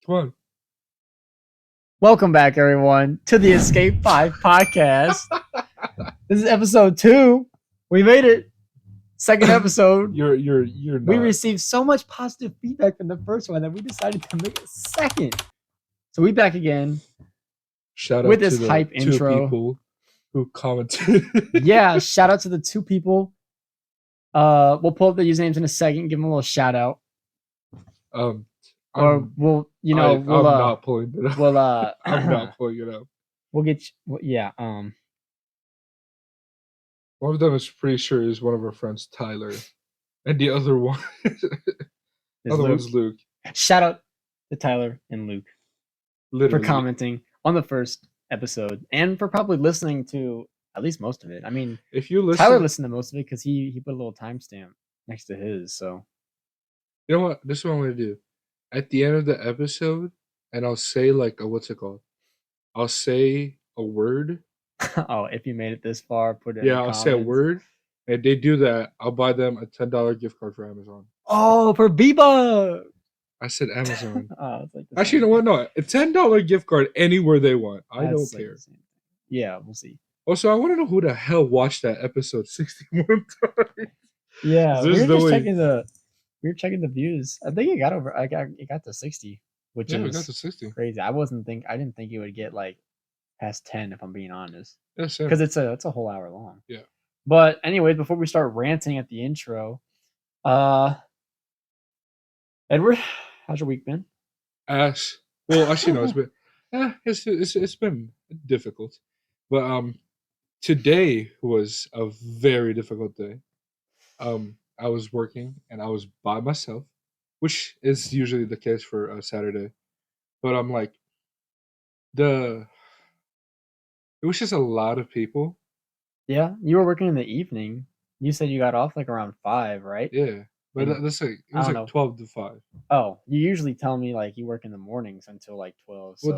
Come on. Welcome back, everyone, to the Escape 5 podcast. This is episode 2. We made it. Second episode. You're not. We received so much positive feedback from the first one that we decided to make a second. So we back again. Shout out with to this the hype two intro. people who commented. Yeah, shout out to the 2 people. We'll pull up the usernames in a second. Give them a little shout out. I'm not pulling it up. I'm not pulling it up. We'll get you, One of them is pretty sure is one of our friends, Tyler, and the other one, one's Luke. Shout out to Tyler and Luke for commenting on the first episode and for probably listening to at least most of it. I mean, if you listen, Tyler listened to most of it because he put a little timestamp next to his. So you know what? This is what I'm gonna do. At the end of the episode, and I'll say what's it called? I'll say a word. Oh, if you made it this far, put it. Yeah, I'll say a word, and they do that. I'll buy them a $10 gift card for Amazon. Oh, for Beba. I said Amazon. Oh, it's like actually, you know what? No, a $10 gift card anywhere they want. I don't care. Yeah, we'll see. Also, I want to know who the hell watched that episode 61 times. Yeah, we were checking the views. I think it got to 60, which is it got to 60. Crazy. I didn't think it would get like past 10 if I'm being honest. Yes, because it's a whole hour long. Yeah. But anyways, before we start ranting at the intro, Edward, how's your week been? Well, actually no, it's been difficult, but today was a very difficult day. I was working and I was by myself, which is usually the case for a Saturday, but I'm like it was just a lot of people. Yeah, you were working in the evening. You said you got off like around 5, right? Yeah, but it was like 12 to 5. Oh, you usually tell me like you work in the mornings until like 12. So. Well,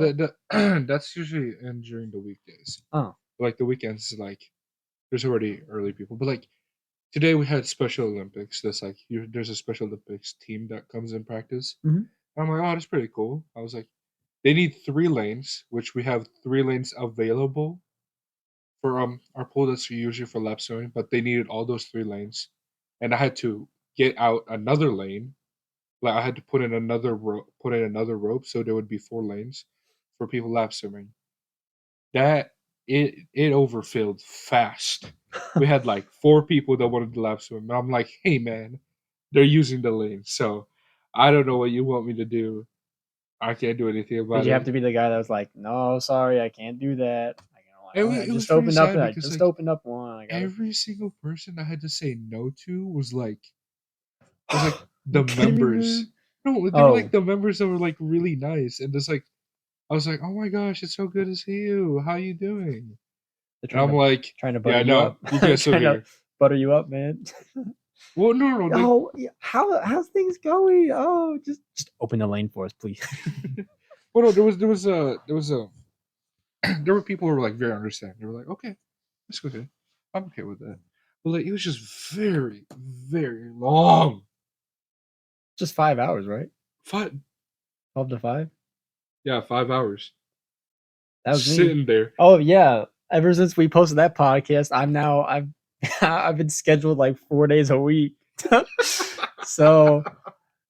that's usually during the weekdays. Oh, like the weekends, like there's already early people, but like today we had Special Olympics. That's like there's a Special Olympics team that comes in practice. Mm-hmm. I'm like, oh, that's pretty cool. I was like, they need 3 lanes, which we have 3 lanes available for our pool that's usually for lap swimming, but they needed all those 3 lanes, and I had to get out another lane. Like I had to put in another rope, so there would be 4 lanes for people lap swimming. That it overfilled fast. We had like 4 people that wanted to lap swim. And I'm like, hey man, they're using the lane, so I don't know what you want me to do. I can't do anything about it. Did you have to be the guy that was like, no, sorry, I can't do that? It just opened up. I just opened up one. Every single person I had to say no to was like the members. No, they were like the members that were like really nice, and just like I was like, oh my gosh, it's so good to see you. How you doing? And I'm like, trying to butter you up. You guys over here. Butter you up, man. Well, no. How's things going? Oh, just open the lane for us, please. Well, no, there were people who were like very understanding. They were like, okay, that's okay. I'm okay with that. But like, it was just very, very long. Just 5 hours, right? 12 to 5. Yeah, 5 hours. That was sitting there. Oh yeah. Ever since we posted that podcast, I've been scheduled like 4 days a week. So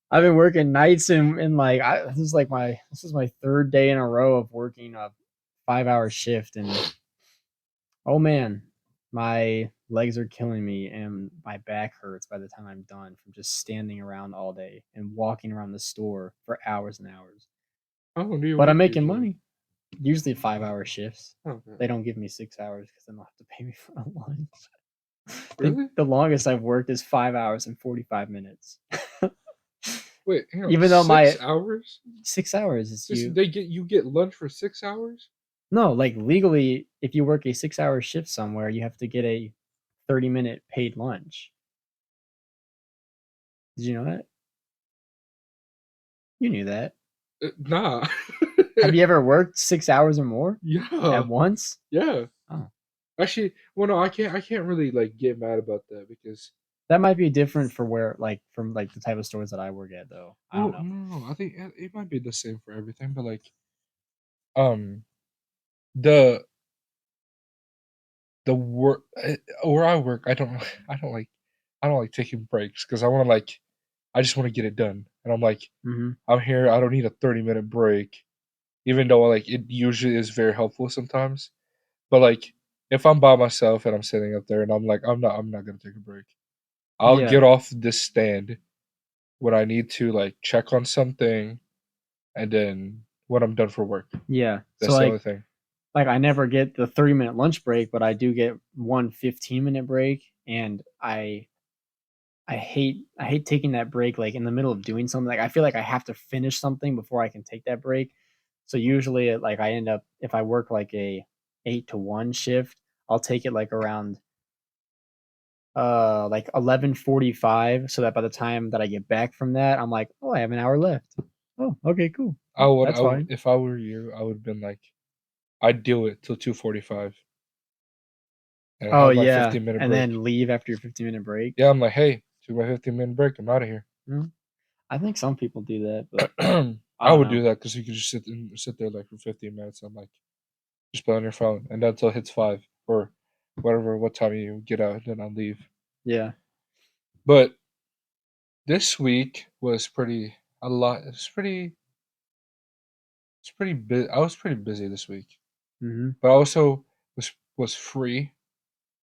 I've been working nights and like this is my 3rd day in a row of working a 5-hour shift, and oh man, my legs are killing me and my back hurts by the time I'm done from just standing around all day and walking around the store for hours and hours. Oh, but I'm making money. Usually 5-hour shifts. Okay. They don't give me 6 hours because they don't have to pay me for a lunch. Really? The longest I've worked is 5 hours and 45 minutes. Wait, hang on, even though 6 hours? 6 hours is you get lunch for 6 hours? No, like legally, if you work a 6-hour shift somewhere, you have to get a 30-minute paid lunch. Did you know that? You knew that. Nah. Have you ever worked 6 hours or more? Yeah. At once? Yeah. Oh. Actually, well, no, I can't really like get mad about that because That might be different for where, like, from like the type of stores that I work at, though. I don't Well, know. no, I think it might be the same for everything, but like um the the work where I work, I don't I don't like I don't like taking breaks because I just want to get it done, and I'm like Hmm. I'm here. I don't need a 30-minute break, even though like it usually is very helpful sometimes. But like if I'm by myself and I'm sitting up there and I'm not gonna take a break. I'll Yeah, get off this stand when I need to like check on something, and then when I'm done for work. yeah. So That's the only thing. like I never get the 30-minute lunch break, but I do get one 15-minute break, and I hate taking that break like in the middle of doing something. Like I feel like I have to finish something before I can take that break. So usually like I end up, if I work like a 8 to 1 shift, I'll take it like around like 11:45, so that by the time that I get back from that, I'm like, "Oh, I have an hour left." Oh, okay, cool. That's I would fine. if I were you, I would have been like I'd do it till 2:45 and Oh have my yeah, 15-minute and break. then leave after your 15-minute break. Yeah, I'm like, hey, to my 15-minute break, I'm out of here. Mm, I think some people do that, but I I don't would know. do that because you could just sit there like for 15 minutes. I'm like, just play on your phone, and until it hits 5 or whatever, what time you get out, then I'll leave. Yeah. But this week was pretty a lot. It's pretty busy. I was pretty busy this week, Mhm. but I also was free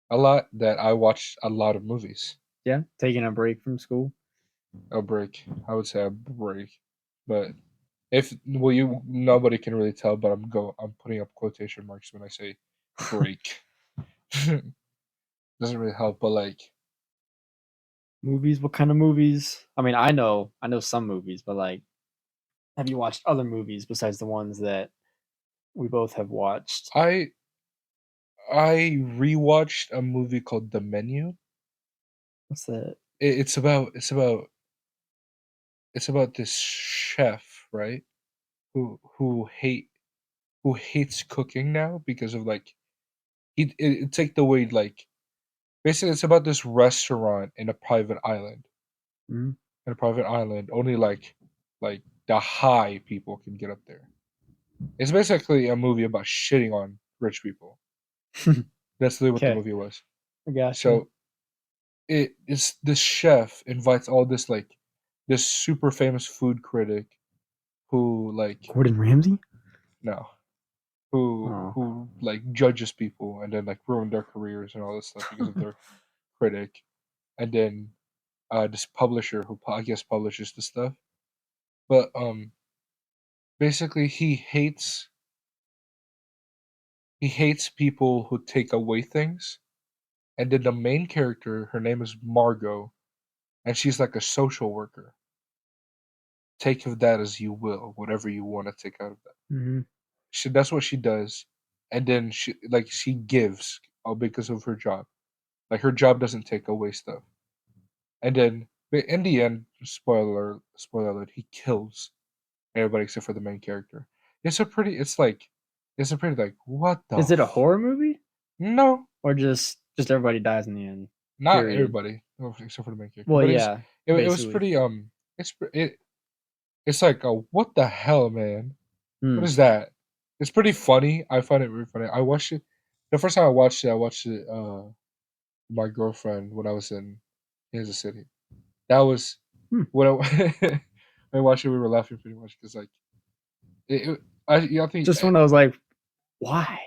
a lot. That I watched a lot of movies. Yeah, taking a break from school. A break, I would say a break, but if well, you nobody can really tell, but I'm putting up quotation marks when I say break. Doesn't really help, but like Movies? What kind of movies? I mean, I know some movies, but like, have you watched other movies besides the ones that we both have watched? I I rewatched a movie called The Menu. What's that? It's about this chef, right? Who who hate who hates cooking now because of like it's like the way like basically it's about this restaurant in a private island. Mhm. In a private island, only like the high people can get up there. It's basically a movie about shitting on rich people. That's literally what the Okay, movie was. I gotcha. So it is this chef invites all this like this super famous food critic who like Gordon Ramsay? no Oh. who like judges people and then like ruin their careers and all this stuff because of their critic, and then this publisher who I guess publishes the stuff, but basically he hates people who take away things, and then the main character, her name is Margot, and she's like a social worker. Take of that as you will, whatever you want to take out of that. Mhm. That's what she does, and then she gives all because of her job. Like her job doesn't take away stuff, and then but in the end, spoiler alert, he kills everybody except for the main character. It's a pretty like what the Is it a horror movie no, or just everybody dies in the end? not Period. everybody except for the main character, Well, but yeah, it was basically. pretty it's like what the hell, man. What Hmm. is that? It's pretty funny. I find it really funny. I watched it the first time I watched it with my girlfriend when I was in Kansas City. That was Hmm. when I I watched it. We were laughing pretty much because like I think Just when I was like, why?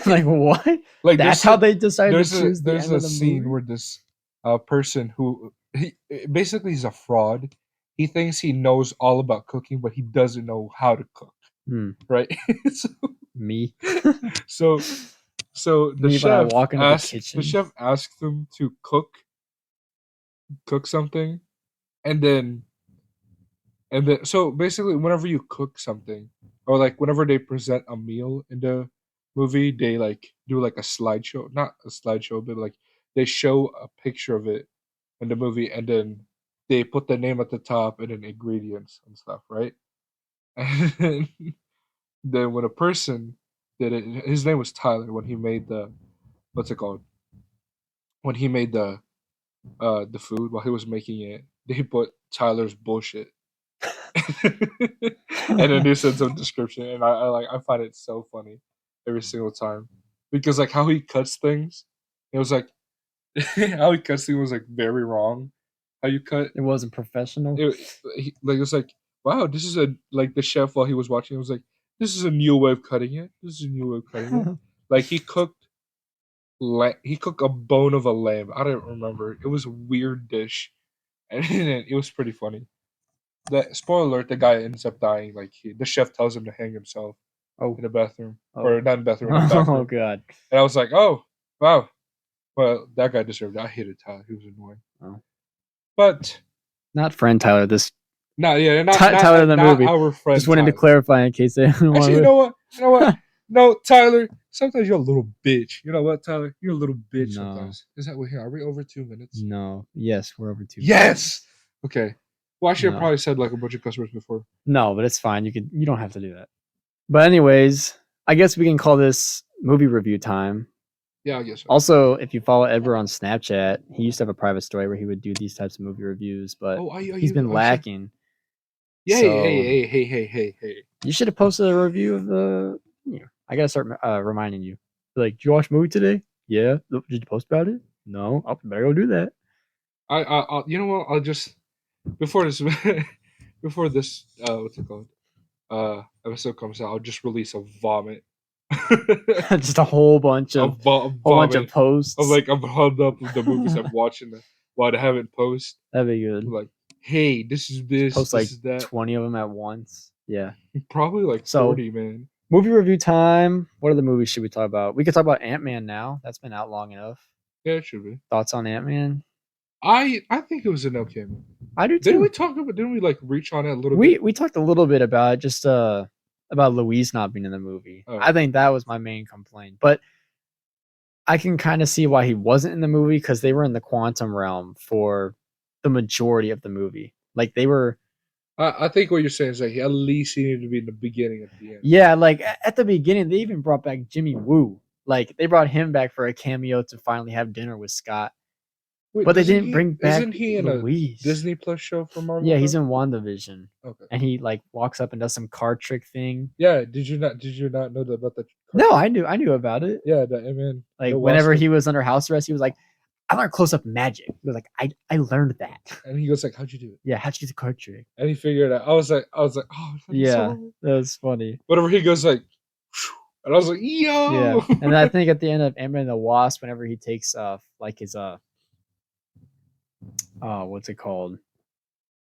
Like what? like That's how they decided to choose the there's end a of the scene movie? where this person who he basically he's a fraud. He thinks he knows all about cooking, but he doesn't know how to cook. Hmm. Right? so, Me. so so Me when I walk into the kitchen. the chef asked him to cook something, and then so basically whenever you cook something or like whenever they present a meal in the movie, they like do like a slideshow, not a slideshow, but like they show a picture of it in the movie, and then they put the name at the top and then ingredients and stuff, right? And then when a person did it, his name was Tyler when he made the what's it called when he made the food while he was making it. They put Tyler's bullshit, and then they said some description, and I find it so funny every single time because like how he cuts things, it was like how he cuts things was like very wrong. How you cut It wasn't professional. like it was like wow, this is a like the chef while he was watching. It was like this is a new way of cutting it. This is a new way of cutting it. Like he cooked a bone of a lamb. I don't remember. It was a weird dish, and it was pretty funny. The spoiler alert: the guy ends up dying. Like the chef tells him to hang himself Oh, in the bathroom, oh, or not in the bathroom, in the back oh room. god. And I was like, oh wow, well that guy deserved it. I hated Tyler. He was annoying. Oh. But Not friend Tyler. This Tyler in the not movie. our friend Just wanted to Tyler. clarify in case they didn't Actually, want to. you know what, no, Tyler. Sometimes you're a little bitch. You know what, Tyler? You're a little bitch No, sometimes. Is that what here? Are we over 2 minutes? no. Yes, we're over 2 minutes. Yes. Okay. Well, actually, I No, probably said like a bunch of customers before. no, but it's fine. You don't have to do that. But anyways, I guess we can call this movie review time. Yeah, I guess so. Also, if you follow Edward on Snapchat, he used to have a private story where he would do these types of movie reviews, but he's been lacking. Yeah, So hey. you should have posted a review of the. I gotta start reminding you. Like, did you watch a movie today? Yeah. Did you post about it? No. I better go do that. You know what? I'll just before this, before this, what's it called? Episode comes out, I'll just release a vomit. Just a whole bunch a of vomit posts. of like I'm held up with the movies I'm watching while I haven't post. That'd be good. I'm like, hey, this is this, Post this like is that. 20 of them at once. Yeah. Probably like 40, man. Movie review time. What other movies should we talk about? We could talk about Ant-Man now. That's been out long enough. Yeah, it should be. Thoughts on Ant-Man? I think it was an okay movie. I do too. Didn't we like reach on it a little bit? We talked a little bit about just about Louise not being in the movie. Oh. I think that was my main complaint. But I can kind of see why he wasn't in the movie because they were in the quantum realm for the majority of the movie. Like they were. I think what you're saying is like at least he needed to be in the beginning at the end. Yeah, like at the beginning, they even brought back Jimmy Woo. Like they brought him back for a cameo to finally have dinner with Scott. Wait, but they didn't bring back Isn't he in Louise. a Disney Plus show for Marvel? Yeah, he's in WandaVision. Okay. And he like walks up and does some card trick thing. Yeah, did you not know about that? No, I knew about it. Yeah, that man. Like whenever he was under house arrest, he was like, I learned close up magic. He was like, I learned that. And he goes like, how'd you do it? Yeah, how'd you do the card trick? And he figured it out. I was like, oh, yeah, that was funny. Whatever he goes like, and I was like, yo. Yeah, and I think at the end of Ant-Man and the Wasp, whenever he takes like his what's it called?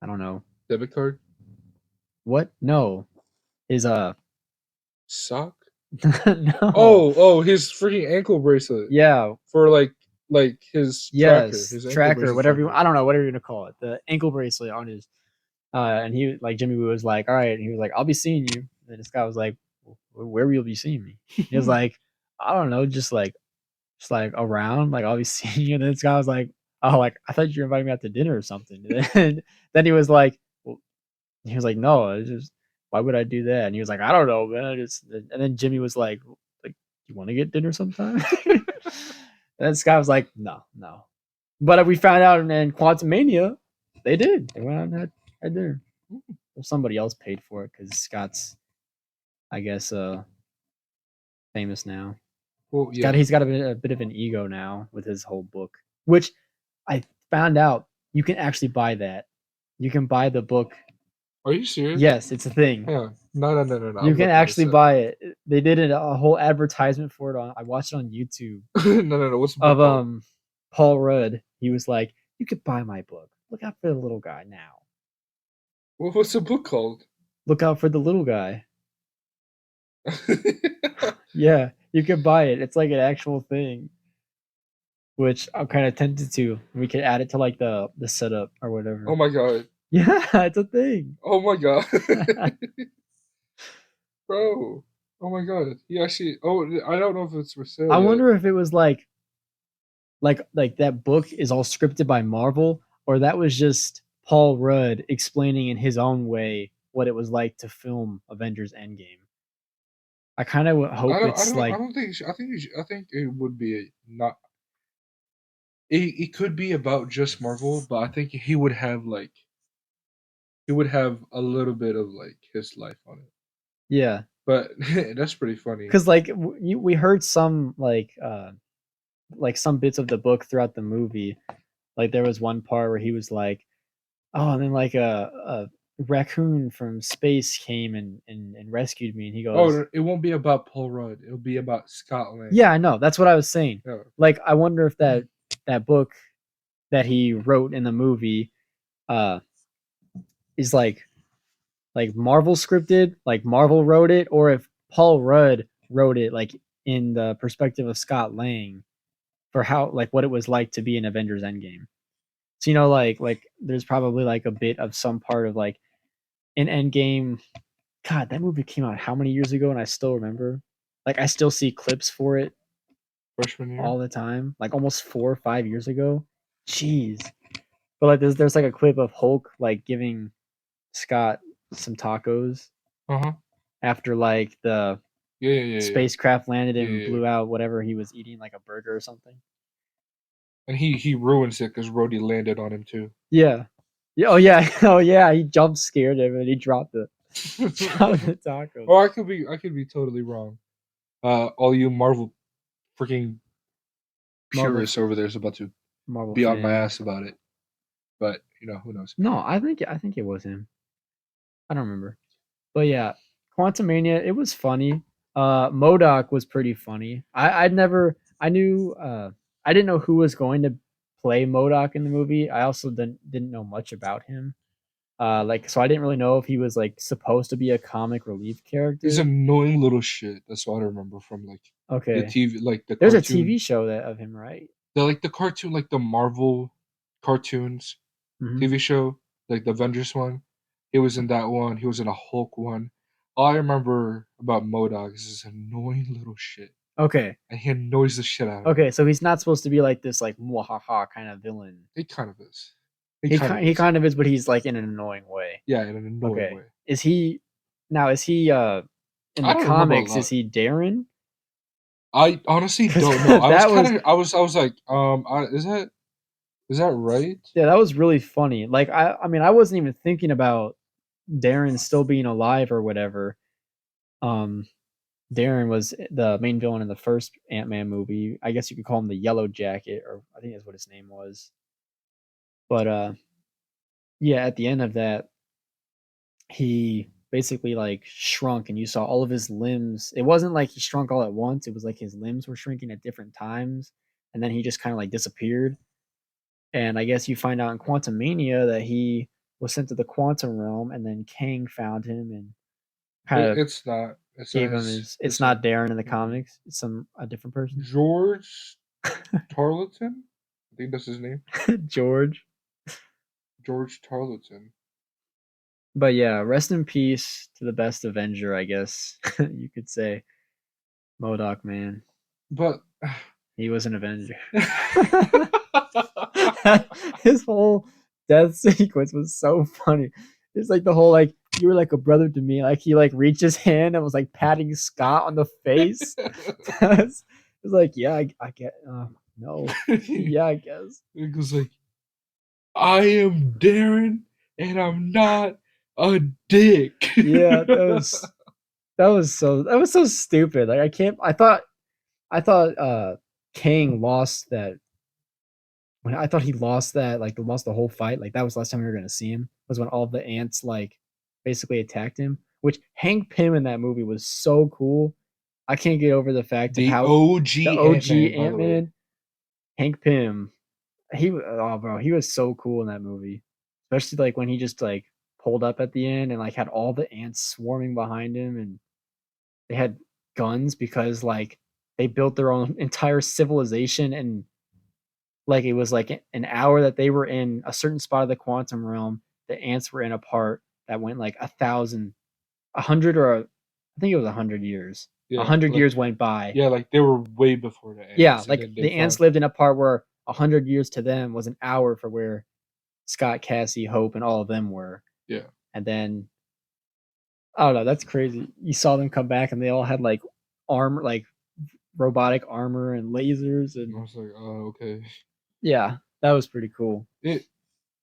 I don't know. Debit card? What? No. His sock? No. Oh, his freaking ankle bracelet. Yeah. For like his tracker, whatever I don't know, whatever you're gonna call it. The ankle bracelet on his and he like Jimmy Woo was like, all right, and he was like, I'll be seeing you. And this guy was like, where will you be seeing me? He was like, I don't know, just like around, like I'll be seeing you. And then this guy was like, oh, like I thought you were inviting me out to dinner or something. And then he was like, no, it's just why would I do that? And he was like, I don't know, man. And then Jimmy was like, you want to get dinner sometime? And then Scott was like, no. But we found out in Quantumania, they did. They went out and had dinner. Or somebody else paid for it because Scott's, I guess, famous now. Well, yeah. He's got a bit of an ego now with his whole book, which I found out you can actually buy that. You can buy the book. Are you serious? Yes, it's a thing. Yeah. No. You can actually buy it. They did a whole advertisement for it. I watched it on YouTube. No. What's the book of Paul Rudd? He was like, "You could buy my book. Look out for the little guy now." What's the book called? Look out for the little guy. Yeah, you can buy it. It's like an actual thing, which I'm kind of tempted to. We could add it to like the setup or whatever. Oh my god. Yeah, it's a thing. Oh my god. Bro. Oh my god. He actually I don't know if it's for sale. I wonder if it was like that book is all scripted by Marvel, or that was just Paul Rudd explaining in his own way what it was like to film Avengers Endgame. I kind of hope it's like. I think it would be not. it could be about just Marvel, but I think he would have a little bit of like his life on it. Yeah, But that's pretty funny. because like we heard some like some bits of the book throughout the movie. Like there was one part where he was like, "Oh," and then like a raccoon from space came and rescued me, and he goes, Oh, it won't be about Paul Rudd. It'll be about Scott Lang. "Yeah, I know. That's what I was saying." Yeah. Like I wonder if that book that he wrote in the movie uh is like Marvel scripted, like Marvel wrote it, or if Paul Rudd wrote it like in the perspective of Scott Lang for how like what it was like to be in Avengers Endgame. So like there's probably like a bit of some part of like in Endgame. God, that movie came out how many years ago, and I still remember. Like I still see clips for it Freshman year. all the time, like almost 4 or 5 years ago. Jeez, but like there's like a clip of Hulk like giving Scott some tacos Uh huh. after like the Yeah, yeah, yeah, yeah, spacecraft landed yeah, and yeah, yeah. blew out whatever he was eating, like a burger or something. And he ruins it because Rhodey landed on him too. Yeah. Yeah. Oh yeah. Oh yeah. He jump scared him and he dropped the dropped the tacos. Or I could be totally wrong. All you Marvel freaking Marvel purists over there is about to Marvel be on my fans. ass about it. But who knows? No, I think it was him. I don't remember. But yeah, Quantumania, it was funny. Modoc was pretty funny. I knew I didn't know who was going to play Modoc in the movie. I also didn't know much about him. Like so I didn't really know if he was like supposed to be a comic relief He's character. an annoying little shit. That's what I remember from like the Okay. TV, like the There's a cartoon. TV show that of him, right? The cartoon, like the Marvel cartoons Hmm. TV show, like the Avengers one. He was in that one. He was in a Hulk one. All I remember about Modok is this annoying little shit, Okay. and he annoys the shit out of me. Okay, so he's not supposed to be like this like mwahaha kind of villain. He kind of is. He He kind of ki- he is. kind of is, but he's like in an annoying way. Yeah, in an annoying Okay. way. Is he in I the don't remember a comics, is lot. he Darren? I honestly Because don't know. I was that kind was of. I was like, is that right? yeah, that was really funny. Like I mean I wasn't even thinking about Darren still being alive or whatever. Um Darren was the main villain in the first Ant-Man movie. I guess you could call him the Yellow Jacket, or I think that's what his name was. But yeah, at the end of that, he basically like shrunk and you saw all of his limbs. It wasn't like he shrunk all at once, it was like his limbs were shrinking at different times, and then he just kind of like disappeared. And I guess you find out in Quantum Mania that he was sent to the quantum realm, and then Kang found him and kind of It's not. It's gave him his. his. It's It's not Darren in the mm-mm. comics. It's some a different person. George Tarleton. I think that's his name. George. George Tarleton. But yeah, rest in peace to the best Avenger, I guess you could say. Modoc, man. But He was an Avenger. His whole death sequence was so funny. It's like the whole like you were like a brother to me. Like he like reached his hand and was like patting Scott on the face. It's like yeah, I get no, yeah, I guess. it goes like, I am Darren, and I'm not a dick. Yeah, that was so stupid. Like I can't. I thought Kang lost that when I thought he lost that, like lost the whole fight, like that was the last time we were gonna see him, was when all the ants like basically attacked him. Which Hank Pym in that movie was so cool. I can't get over the fact of The how the OG Ant OG Man, by Ant the way. Man, Hank Pym, oh bro, he was so cool in that movie. Especially like when he just like pulled up at the end and like had all the ants swarming behind him, and they had guns because like they built their own entire civilization, and like it was like an hour that they were in a certain spot of the quantum realm, the ants were in a part that went like 1,000, 100, I think it was 100 years. a Yeah, hundred like years went by. yeah, like they were way before the Yeah, ants, and like then they the ants found lived in a part where 100 years to them was an hour for where Scott, Cassie, Hope, and all of them were. yeah. And then I don't know, that's crazy. You saw them come back and they all had like armor, like robotic armor and lasers, I and was like, oh, okay. Yeah, that was pretty cool. It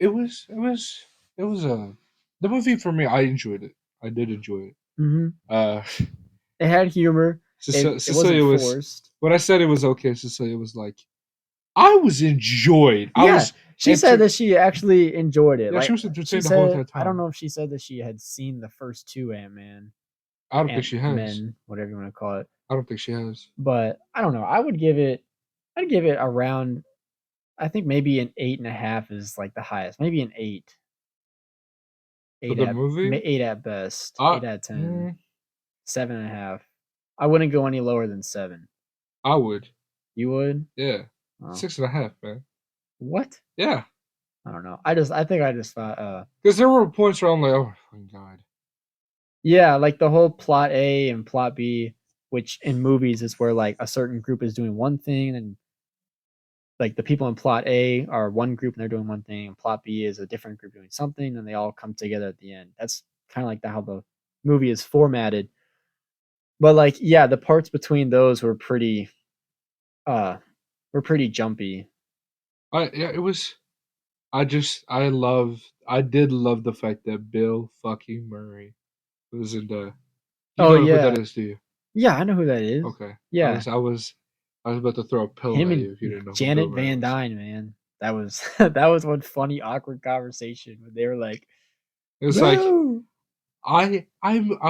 it was the movie for me. I enjoyed it. I did enjoy it. Hmm. Uh, It had humor. It wasn't Cecilia was forced. when I said it was okay. Cecilia was like, I was enjoyed. I Yeah, was she said enter. that she actually enjoyed it. Yeah, she Like was she entertained the whole said, entire I don't time. know if she said that she had seen the first two Ant-Man, I don't think she has. Ant-Men, whatever you want to call it. I don't think she has. But I don't know. I'd give it around. I think maybe an 8.5 is like the highest. Maybe an eight, For the movie, eight at best, I 8 out of 10, mm, 7.5. I wouldn't go any lower than 7. I would. You would? Yeah, Oh, 6.5, man. what? Yeah, I don't know. I think I just thought, because there were points where I'm like, oh my fucking god. yeah, like the whole plot A and plot B, which in movies is where like a certain group is doing one thing, and like the people in plot A are one group and they're doing one thing, and plot B is a different group doing something, and they all come together at the end. That's kind of like how the movie is formatted. But like, yeah, the parts between those uh were pretty jumpy. Yeah, it was. I did love the fact that Bill fucking Murray was in the. You Oh know who that yeah, is, do you? yeah, I know who that is. Okay, Yeah, I was about to throw a pillow him at and you if you didn't know who Bill Janet Murray Van was. Dyne, man. That was that was one funny awkward conversation when they were like, It was like "Boo!" I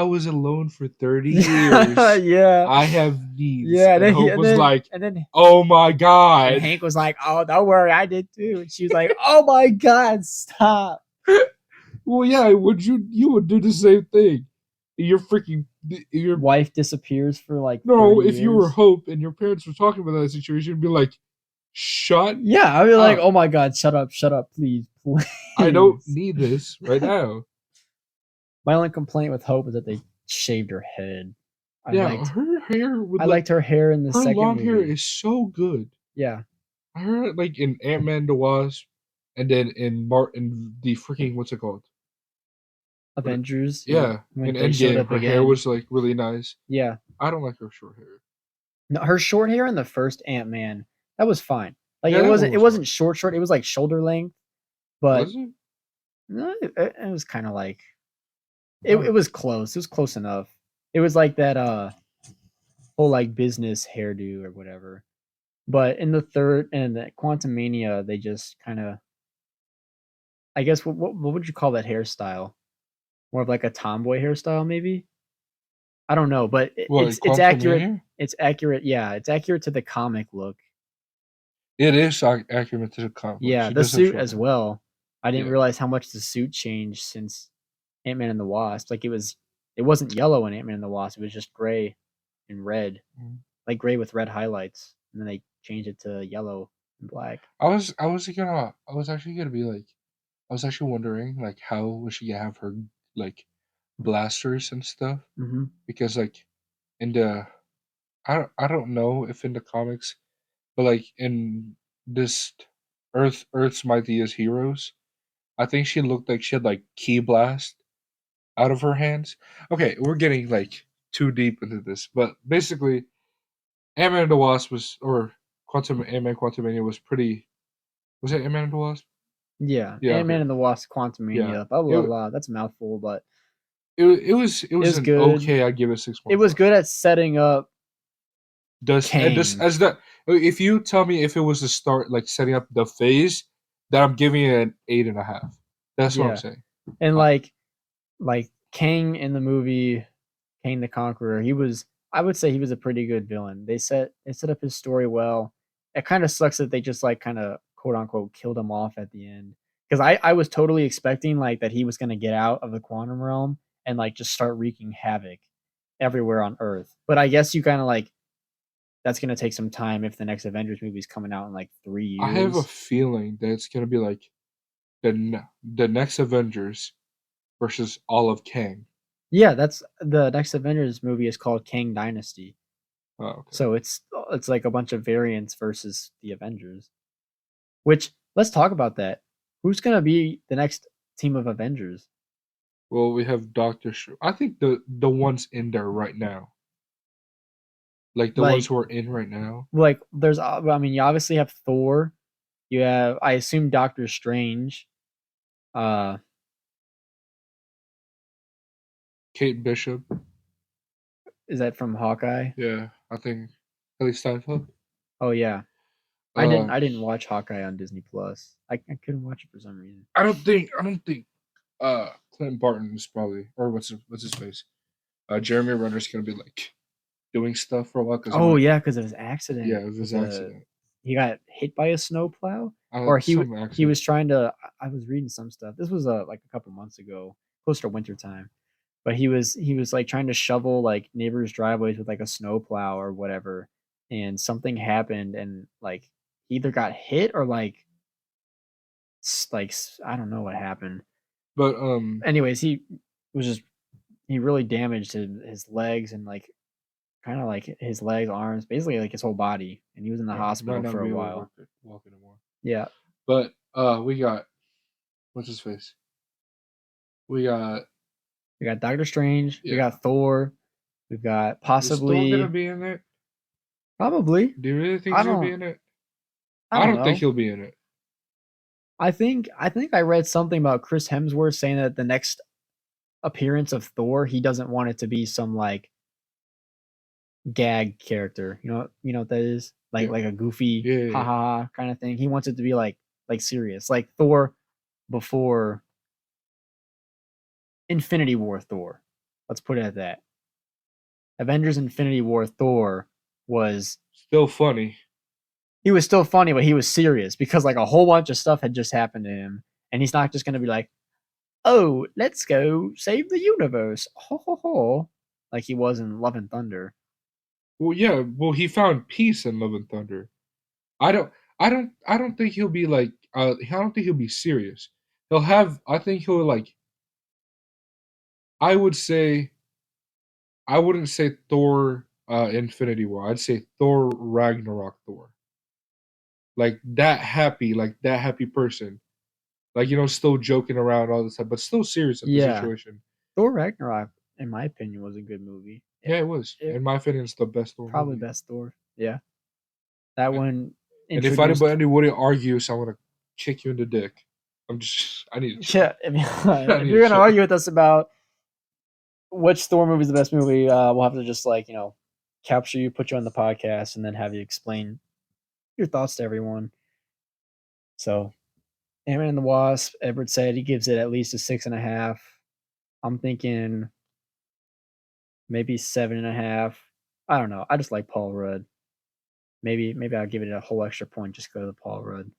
was alone for 30 Yeah, years. yeah, I have needs, yeah. and Hope was like, And then "Oh my and god." Hank was like, "Oh, don't worry, I did too." And she was like, "Oh my god, stop!" Well, yeah, you would do the same thing. You're freaking you're Wife disappears for like no. 30 If you were years. Hope and your parents were talking about that situation, you'd be like, "Shut Yeah, I'd be like, up! "Oh my god, shut up, please, I don't please." need this right now." My only complaint with Hope is that they shaved her head. I Yeah, liked her hair would I like liked her hair in the her second long hair movie. is so good. Yeah, I heard it like in Ant Man the Wasp, and then in the freaking what's it called? What? Avengers. Yeah, Yeah, when in they showed Endgame, up her hair again. was like really nice. Yeah, I don't like her short hair. no, her short hair in the first Ant Man that was fine. Like Yeah, that one it was fun. wasn't short short. It was like shoulder length, but Was it? no, it was kind of like it Oh, was close. It was close enough. It was like that whole like business hairdo or whatever. But in the third and the Quantum Mania, they just kind of, I guess, what would you call that hairstyle? More of like a tomboy hairstyle, maybe. I don't know, but what it's Quantum accurate. Mania? It's accurate. Yeah, it's accurate to the comic look. It is accurate to the comic book. Yeah, She the does have suit short as hair. well. I didn't Yeah. realize how much the suit changed since Ant Man and the Wasp. Like it wasn't yellow in Ant Man and the Wasp. It was just gray and red, Mm. like gray with red highlights, and then they changed it to yellow and black. I was actually gonna be like I was actually wondering like how was she gonna have her like blasters and stuff Hmm. because like in the I don't know if in the comics but like in this Earth's Mightiest Heroes I think she looked like she had like key blast out of her hands. Okay, we're getting like too deep into this, but basically Ant-Man and the Wasp was or Quantum Ant-Man Quantumania was pretty was it Ant-Man and the Wasp? Yeah, Yeah, Ant Man okay. and the Wasp: Yeah. Quantumania. Blah blah It blah. That's a mouthful, but it it was was an good. okay. I'd give it It 6.5. was good at setting up Does and this Kang. as that if you tell me if it was the start like setting up the phase, then I'm giving it an 8.5. That's what I'm Yeah, saying. and Uh, like Kang in the movie Kang the Conqueror, he was, I would say he was a pretty good villain. They set up his story well. It kind of sucks that they just like kind of quote unquote killed him off at the end. Because I was totally expecting like that he was gonna get out of the quantum realm and like just start wreaking havoc everywhere on Earth. But I guess you kind of like that's gonna take some time if the next Avengers movie is coming out in like three I have a years. feeling that it's gonna be like the next Avengers versus all of Kang. Yeah, that's the next Avengers movie is called Kang Dynasty. Oh, okay. So it's like a bunch of variants versus the Avengers. Which let's talk about that. Who's gonna be the next team of Avengers? Well, we have Doctor Strange. I think the ones in there right now, like the ones Like who are in right now. there's I mean you obviously have Thor, You have, I assume, Doctor Strange. Uh, Kate Bishop. is that from Hawkeye? Yeah, I think Haley Steinfeld. Oh yeah, Uh, I didn't watch Hawkeye on Disney Plus. I couldn't watch it for some reason. I don't think Clint Barton is probably, or what's his face? Jeremy Renner's gonna be like doing stuff for a while because Oh yeah, because of his accident yeah, it was with his the accident. he got hit by a snowplow, or Some he accident. was trying to. I was reading some stuff. This was like a couple months ago, close to winter time. But he was like trying to shovel like neighbors' driveways with like a snowplow or whatever, and something happened, and like he either got hit or I don't know what happened. But Anyways, he was just he really damaged his legs and like kind of like his legs, arms, basically like his whole body, and he was in the yeah, might hospital not for a be able to while. walk anymore. Yeah, But we got what's his face? We got we got Doctor Strange, we yeah. got Thor, we've got Is Thor gonna possibly be in it? probably. Do you really think I he's gonna be don't in it? I I don't don't think know. he'll be in it. I think I read something about Chris Hemsworth saying that the next appearance of Thor, he doesn't want it to be some like gag character. You know what that is? Yeah, Like a goofy yeah, ha yeah. ha ha kind of thing. He wants it to be like serious. Like Thor before Infinity War Thor. Let's put it at that. Avengers Infinity War Thor was Still funny. he was still funny, but he was serious because like a whole bunch of stuff had just happened to him. And he's not just gonna be like, oh, let's go save the universe. Ho ho ho. Like he was in Love and Thunder. Well, yeah. Well, he found peace in Love and Thunder. I don't. I don't think he'll be like. I don't think he'll be serious. He'll have. I think he'll like. I would say. I wouldn't say Thor. Infinity War. I'd say Thor Ragnarok Thor. Like that happy person. Like still joking around all the time, but still serious at the Yeah. situation. Thor Ragnarok, in my opinion, was a good movie. Yeah, it was. It In my opinion, it's the best Thor probably movie. best Thor. Yeah. That one And if introduced anybody wouldn't argue, so I'm gonna kick you in the dick. I'm just. I need to chill. yeah, if, I if need you're to gonna chill. argue with us about which Thor movie is the best movie, we'll have to just like, capture you, put you on the podcast, and then have you explain your thoughts to everyone. So Ant-Man and the Wasp, Edward said he gives it at least a 6.5. I'm thinking maybe 7.5. I don't know. I just like Paul Rudd. Maybe I'll give it a whole extra point just go to Paul Rudd.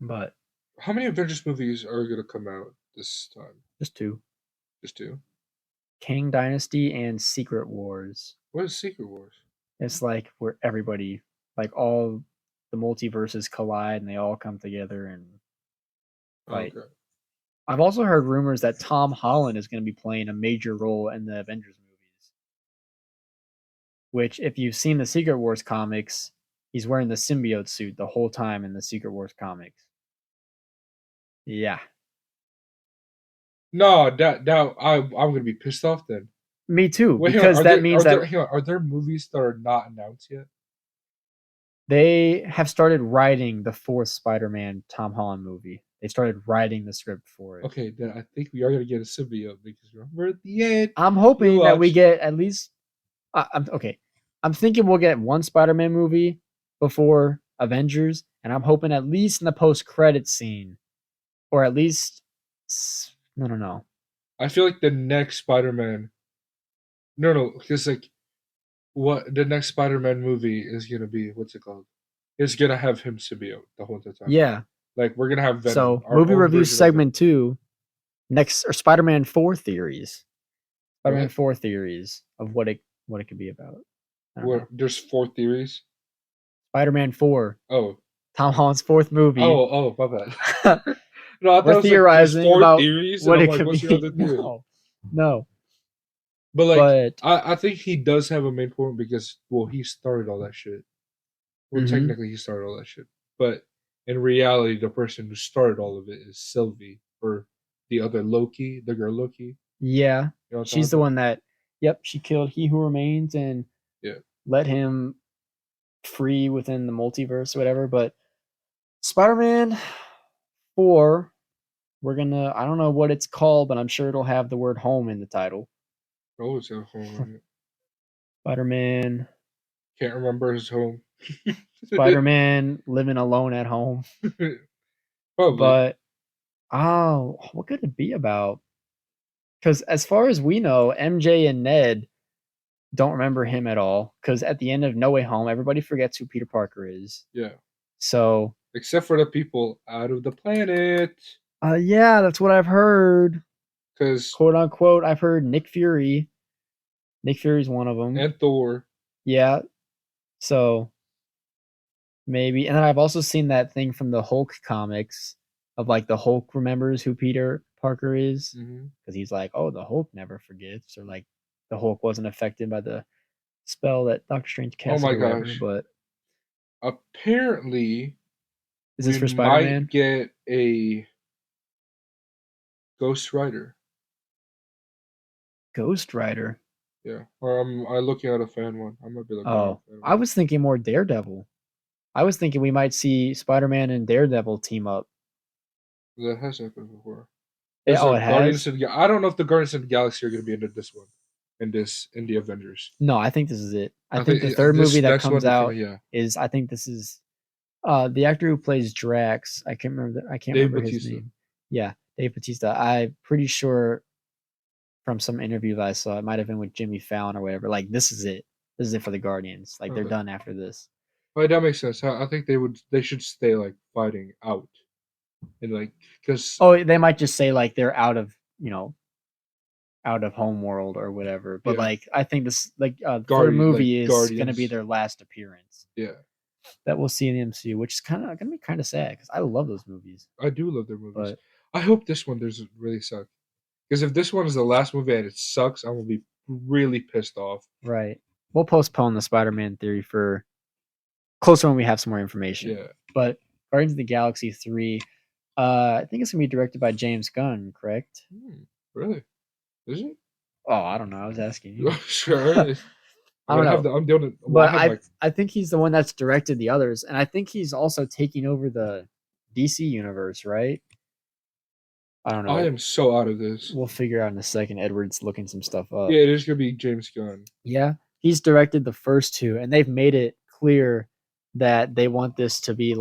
But How many Avengers movies are gonna come out this time? just two. Just two. Kang Dynasty and Secret Wars. What is Secret Wars? It's like where everybody, like all the multiverses collide and they all come together and fight. Okay. I've also heard rumors that Tom Holland is going to be playing a major role in the Avengers movies. Which, if you've seen the Secret Wars comics, he's wearing the symbiote suit the whole time in the Secret Wars comics. Yeah, No, I'm gonna be pissed off then. me too. Wait, hang on. Because that means that Are there movies that are not announced yet? they have started writing the fourth Spider-Man Tom Holland movie. They started writing the script for it. Okay, then I think we are gonna get a symbiote because remember at the end I'm you hoping that we watch. get at least. I'm okay. I'm thinking we'll get one Spider-Man movie before Avengers, and I'm hoping at least in the post-credit scene, or at least no. I feel like the next Spider-Man. No, because like what the next Spider-Man movie is gonna be? What's it called? It's gonna have him symbiote the whole time. Yeah. Like we're gonna have Venom, So our movie own review version of Venom. segment 2 next, or Spider-Man 4 theories. Spider-Man What? 4 theories of what it could be about. I don't know. What? There's four theories. Spider-Man 4, Oh, Tom Holland's fourth movie. my bad. No, I thought We're it was like there's theorizing four about theories, and what I'm it like, could what's your be. other theory? No. But like, But I think he does have a main point because he started all that shit. Well, mhm. technically, he started all that shit, but in reality, the person who started all of it is Sylvie, or the other Loki, the girl Loki. Yeah, You know what I'm she's talking the about? one that yep, she killed He Who Remains and Yeah. let him free within the multiverse or whatever, but Spider-Man 4. We're gonna. I don't know what it's called, but I'm sure it'll have the word home in the title. Always have home on it. Spider-Man. Can't remember his home. Spider-Man living alone at home. Probably. But oh, what could it be about? Because as far as we know, MJ and Ned don't remember him at all. Because at the end of No Way Home, everybody forgets who Peter Parker is. Yeah. So, Except for the people out of the planet. yeah, that's what I've heard. Because Quote unquote, I've heard Nick Fury. Nick Fury's one of them. and Thor. Yeah. So maybe. And then I've also seen that thing from the Hulk comics of like the Hulk remembers who Peter Parker is. Because he's like, oh, the Hulk never forgets. Or like the Hulk wasn't affected by the spell that Doctor Strange Oh casted my or whatever. gosh. But Apparently, is this we for Spider-Man? might get a Ghost Rider. Ghost Rider. Yeah. Or I looking at a fan one. I might be looking at a Oh, fan I one. was thinking more Daredevil. I was thinking we might see Spider-Man and Daredevil team up. That has happened before. There's Oh, a it Guardians has? of the I don't know if the Guardians of the Galaxy are going to be into this one, in the Avengers. No, I think this is it. I I think think the third movie this that next one comes they're out coming. Yeah, is I think this is the actor who plays Drax. I can't Dave remember his Bautista. name. Yeah, Dave Bautista. I'm pretty sure from some interview that I saw, it might have been with Jimmy Fallon or whatever. Like this is it. This is it for the Guardians. Like they're Okay, done after this. well, that makes sense. I think they should stay like fighting out, and like because Oh, they might just say like they're out of out of home world or whatever. But yeah, like I think this like third like movie is gonna be Guardians. their last appearance Yeah, that we'll see in the MCU, which is kind of gonna be kind of sad because I love those movies. I do love their movies. But I hope this one doesn't really suck. Because if this one is the last movie and it sucks, I'm gonna be really pissed off. right, we'll postpone the Spider-Man theory for closer when we have some more information. Yeah. But Guardians of the Galaxy 3, I think it's gonna be directed by James Gunn, correct? Really? Is it? Oh, I don't know. I was asking you. Sure. I don't know, I'm the only. Well, I but have my. I think he's the one that's directed the others, and I think he's also taking over the DC universe, right? I don't I know. am so out of this. We'll figure out in a second. Edward's looking some stuff up. Yeah, it is gonna be James Gunn. Yeah, he's directed the first two, and they've made it clear that they want this to be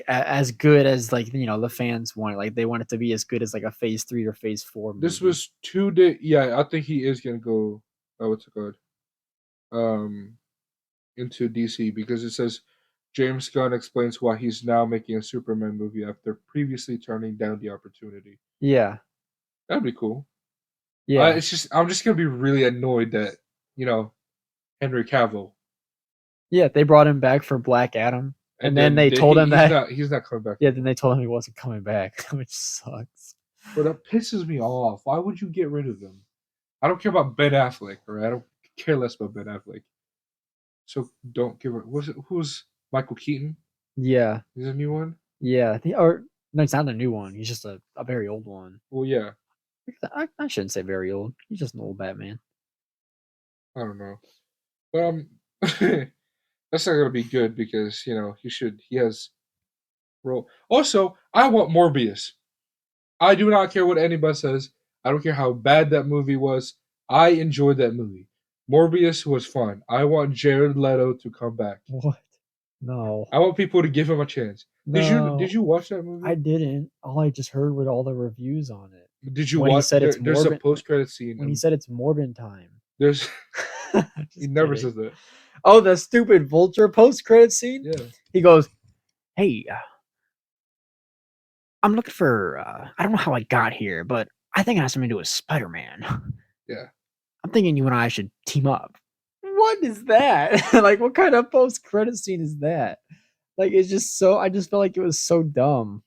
as good as the fans want it. Like they want it to be as good as like a Phase 3 or Phase 4 movie. This was 2 day. Yeah, I think he is gonna go. What's it called? Um, into DC because it says James Gunn explains why he's now making a Superman movie after previously turning down the opportunity. Yeah, That'd be cool. yeah, I'm just gonna be really annoyed that you know Henry Cavill, yeah. They brought him back for Black Adam, and and then then they told him that. he's not coming back. Yeah, then they told him he wasn't coming back, which sucks. But that pisses me off. Why would you get rid of him? I don't care about Ben Affleck, or I don't care less about Ben Affleck. So don't give it. Who's Michael Keaton? Yeah, He's a new one. yeah. Or no, it's not a new one. He's just a very old one. Well, yeah. I shouldn't say very old. He's just an old Batman. I don't know, but that's not gonna be good because he has role. Also, I want Morbius. I do not care what anybody says. I don't care how bad that movie was. I enjoyed that movie. Morbius was fun. I want Jared Leto to come back. What? No. I want people to give him a chance. Did No. you watch that I movie? didn't. All I just heard were all the reviews on it. Did you When he watch? said it's There's a Morbin post credit scene, when he and said it's Morbin time. there's he Just never kidding. says that. Oh, the stupid Vulture post-credit scene? Yeah. He goes, "Hey, I'm looking for I don't know how I got here, but I think it has something to do with Spider-Man. Yeah. I'm thinking you and I should team up." What is that? Like what kind of post-credit scene is that? Like it's just so I just felt like it was so dumb.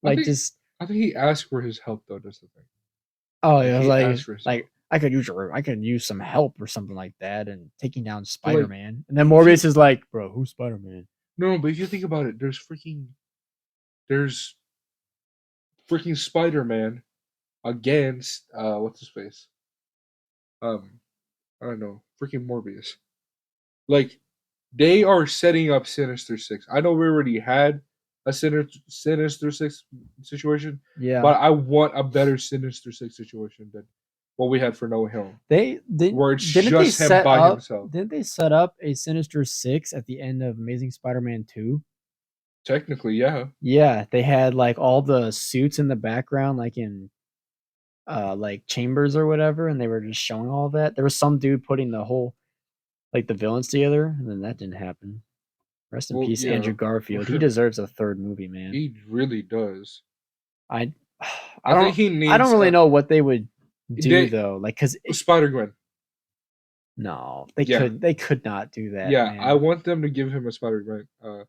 I Like think just I think he asked for his help though. That's the thing. oh, Like it was he asked for his help. like I could use some help or something like that and taking down But like, Spider-Man. And then if Morbius you is like, "Bro, who's Spider-Man?" no, but if you think about it, there's freaking Spider Man against what's his face? Um, I don't know, freaking Morbius. Like They are setting up Sinister Six. I know we already had a Sinister Six situation, Yeah. but I want a better Sinister Six situation than what we had for No Way Home, They where it's didn't they just him set by up himself. didn't they set up a Sinister Six at the end of Amazing Spider-Man 2? Technically, yeah. Yeah, they had like all the suits in the background, like in like chambers or whatever, and they were just showing all that. There was some dude putting the whole like the villains together, and then that didn't happen. Rest in Well, peace, yeah. Andrew Garfield. He deserves a third movie, man. He really does. I I I think don't he I don't needs really know what they would do they though. Like cuz Spider Gwen. no, Yeah, they could not do that, yeah. I man. want them to give him a Spider Gwen.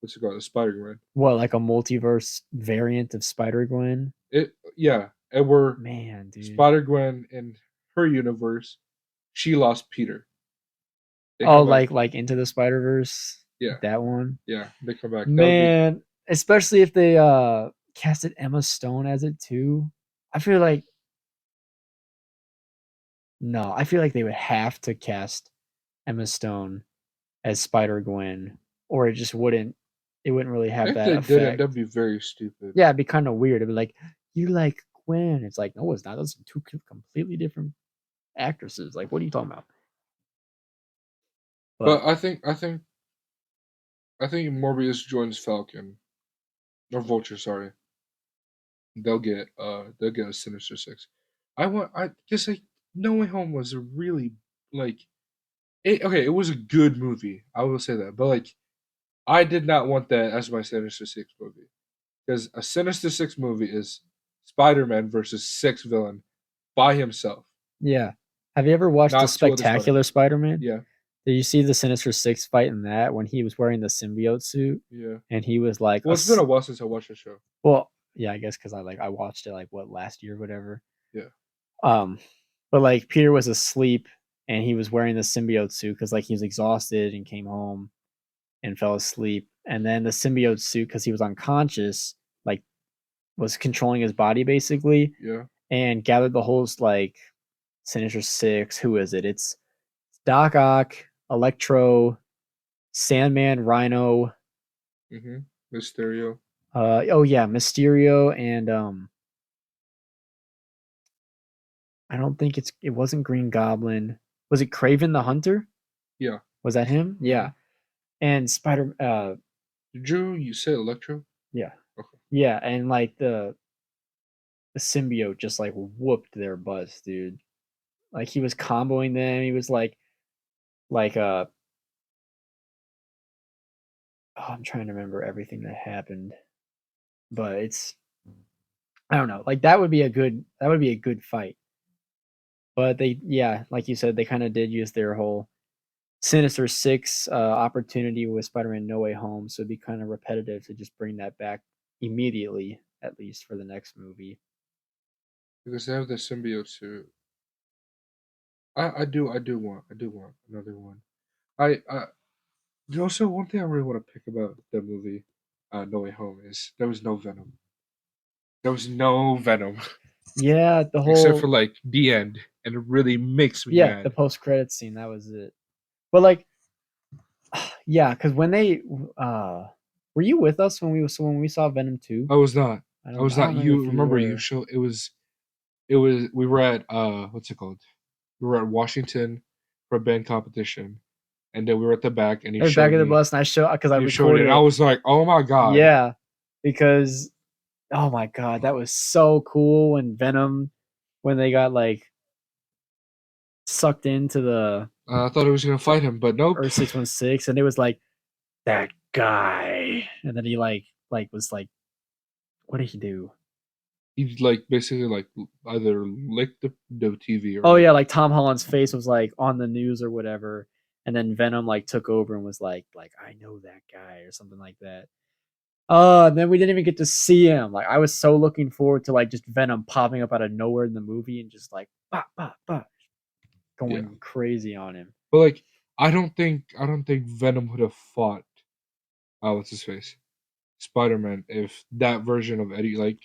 What's it called? A Spider Gwen. What, like a multiverse variant of Spider-Gwen? It yeah, and we're Man, dude. Spider Gwen in her universe. She lost Peter. They Oh, come back. like Into the Spider-Verse? Yeah, That one? yeah. They come back. That would be Man, especially if they casted Emma Stone as it too. I feel like no, I feel like they would have to cast Emma Stone as Spider-Gwen, or it wouldn't really have if that they didn't, effect. that'd be very stupid. Yeah, it'd be kind of weird. It'd be like, "You like Gwen?" It's like, "No, it's not. Those are two completely different actresses." Like, what are you talking about? But But I think Morbius joins Falcon or Vulture. Sorry, they'll get a Sinister Six. I just like No Way Home was a really like okay. It was a good movie. I will say that, but like I did not want that as my Sinister Six movie because a Sinister Six movie is Spider Man versus six villain by himself, yeah, have you ever watched the not two other Spider Spectacular Man. Spider-Man? Yeah, Did you see the Sinister Six fight in that when he was wearing the symbiote suit yeah. and he was like Well, it's been a while since I watched the show. well, yeah, I guess because I watched it like what last year, or whatever. Yeah, Um, but like Peter was asleep and he was wearing the symbiote suit because like he was exhausted and came home and fell asleep. And then the symbiote suit, because he was unconscious, like was controlling his body basically yeah. and gathered the whole like Sinister Six. Who is it? It's Doc Ock, Electro, Sandman, Rhino. Mysterio. Oh yeah, Mysterio and I don't think it wasn't Green Goblin. Was it Craven the Hunter? Yeah. Was that him? hmm Yeah. And Spider Did you say Electro? yeah. Okay. Yeah, and like the symbiote just like whooped their butts, dude. Like he was comboing them. He was like oh, I'm trying to remember everything that happened. But it's I don't know. Like that would be a good fight. But they yeah, like you said, they kind of did use their whole Sinister Six opportunity with Spider-Man No Way Home, so it'd be kind of repetitive to just bring that back immediately, at least for the next movie. Because they have the symbiote suit. I do want another one. I also one thing I really want to pick about the movie, No Way Home is there was no Venom. There was no Venom Yeah, the except for whole like the end, and it really makes me yeah, the mad. post credit scene, that was it. But like yeah, because when they were you with us when we saw Venom 2? I was not. I don't remember You if you remember? You were. show it was. We were at what's it called? We were at Washington for a band competition, and then we were at the back, and he At the back showed of the me. bus and I show because I You showed it, recorded and I it. was like, "Oh my god!" Yeah, because oh my god, that was so cool when Venom when they got like sucked into the I thought he was gonna fight him, but nope. Earth 616 and it was like that guy and then he like was like what did he do? He like basically like either licked the TV or Oh like yeah, like Tom Holland's face was like on the news or whatever and then Venom like took over and was like I know that guy or something like that. And then we didn't even get to see him. Like I was so looking forward to like just Venom popping up out of nowhere in the movie and just like bah, bah, bah, yeah. going crazy on him. But like I don't think Venom would have fought what's his face Spider Man if that version of Eddie like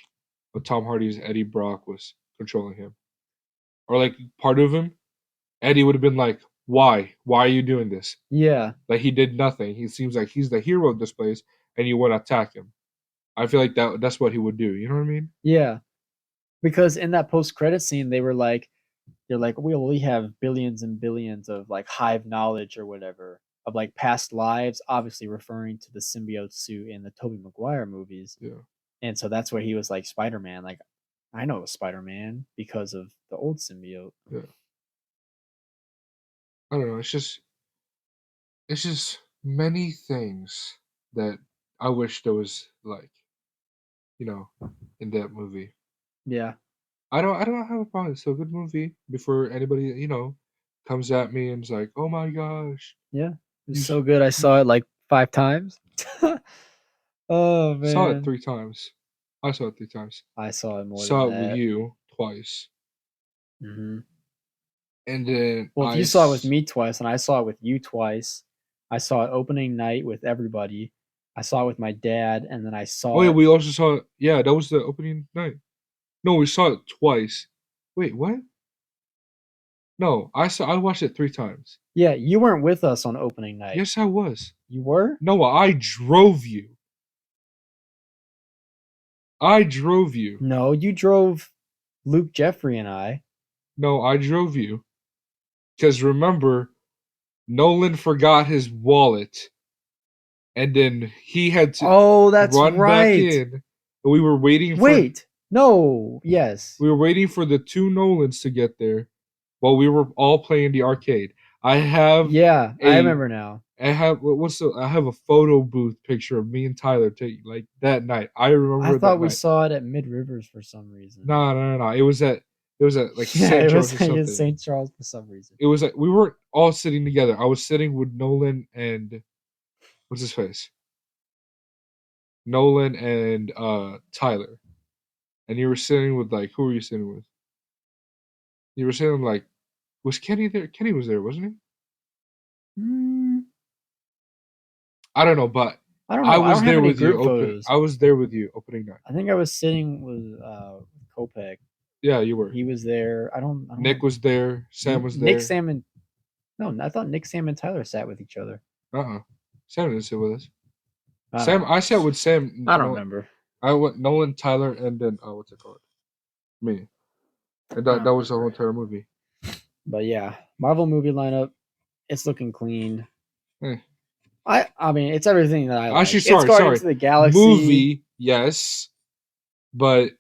of Tom Hardy's Eddie Brock was controlling him or like part of him. Eddie would have been like, Why? Why are you doing this? Yeah. Like he did nothing. He seems like he's the hero of this place, and you want to attack him. I feel like that's what he would do. You know what I mean? Yeah. Because in that post credit scene, they're like, we have billions and billions of like hive knowledge or whatever of like past lives, obviously referring to the symbiote suit in the Tobey Maguire movies. Yeah. And so that's where he was like Spider Man. Like, I know Spider Man because of the old symbiote. Yeah. I don't know. It's just many things that I wish there was like, you know, in that movie. Yeah. I don't have a problem. It's a good movie. Before anybody, comes at me and is like, "Oh my gosh, Yeah. It was you so good. I you saw it like 5 times. Oh saw it man. 3 times." I saw it 3 times. I saw it more than Saw it with that. you twice, Hmm. and then Well, if you saw it with me twice and I saw it with you twice, I saw it opening night with everybody. I saw it with my dad, and then I Oh saw yeah, it. we also saw it. Yeah, that was the opening night. No, we saw it twice. Wait, what? No, I watched it 3 times. Yeah, you weren't with us on opening night. Yes, I was. You were? No, I drove you. I drove you. No, you drove Luke, Jeffrey, and I. No, I drove you. Because remember, Nolan forgot his wallet, and then he had to Oh, that's run back right. in. And Wait. No. Yes. we were waiting for the two Nolans to get there, while we were all playing the arcade. I have Yeah, I a remember now. I have a photo booth picture of me and Tyler taking like that night. I I remember that thought we night. saw it at Mid Rivers for some reason. No, no, no, no. It was at like Yeah, St. it George was or like in something. St. Charles for some reason. It was like we weren't all sitting together. I was sitting with Nolan and what's his face? Nolan and Tyler. And you were sitting with like who were you sitting with? You were sitting like was Kenny there? Kenny was there, wasn't he? Mm, I don't know, but I don't I know. I was don't have there any with you group open. photos. I was there with you opening night. I think I was sitting with Kopek. Yeah, you were. He was there. I don't Nick know. was there. Sam was Nick, there. Sam, and no, I thought Nick, Sam, and Tyler sat with each other. Sam didn't sit with us. I don't know. I sat with Sam. I don't No, remember. I went Nolan, Tyler, and then what's it called? Me. And I that don't was the whole remember. entire movie. But yeah, Marvel movie lineup. It's looking clean. Eh. I mean, it's everything that I like. Actually, It's Guardians sorry. of the Galaxy. Movie, yes, but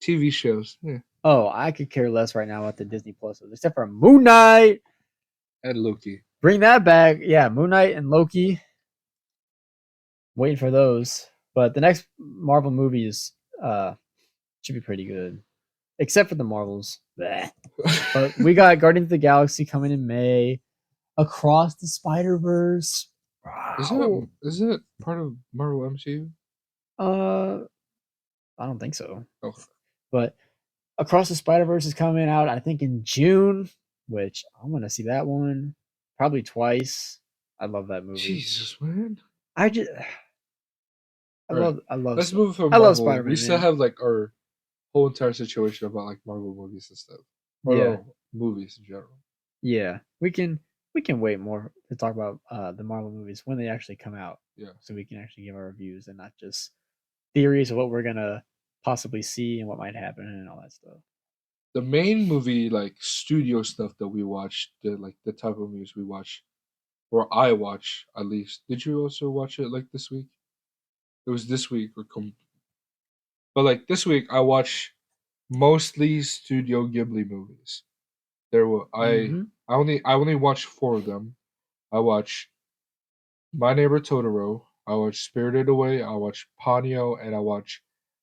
TV shows, Oh, I could care less right now about the Disney Plus, except for Moon Knight. and Loki. Bring that back. Yeah, Moon Knight and Loki. Waiting for those. But the next Marvel movies should be pretty good. Except for the Marvels. Bleh. But we got Guardians of the Galaxy coming in May. Across the Spider Verse. Wow. Is it part of Marvel MCU? Uh, I don't think so. Oh, But Across the Spider Verse is coming out, I think, in June, which I'm gonna see that one probably twice. I love that movie. Jesus, man! I just, All right, let's move from I love Marvel. Spider We Man, still man. have like our whole entire situation about like Marvel movies and stuff, or Yeah, no, movies in general. yeah. We can wait more to talk about the Marvel movies when they actually come out, Yeah, so we can actually give our reviews and not just theories of what we're gonna possibly see and what might happen and all that stuff. the main movie like studio stuff that we watched, the type of movies we watch, or I watch at least. Did you also watch it like this week? It was this week but like this week I watched mostly Studio Ghibli movies. There were Mm-hmm. I only watched four of them. I watched My Neighbor Totoro. I watched Spirited Away. I watched Ponyo, and I watched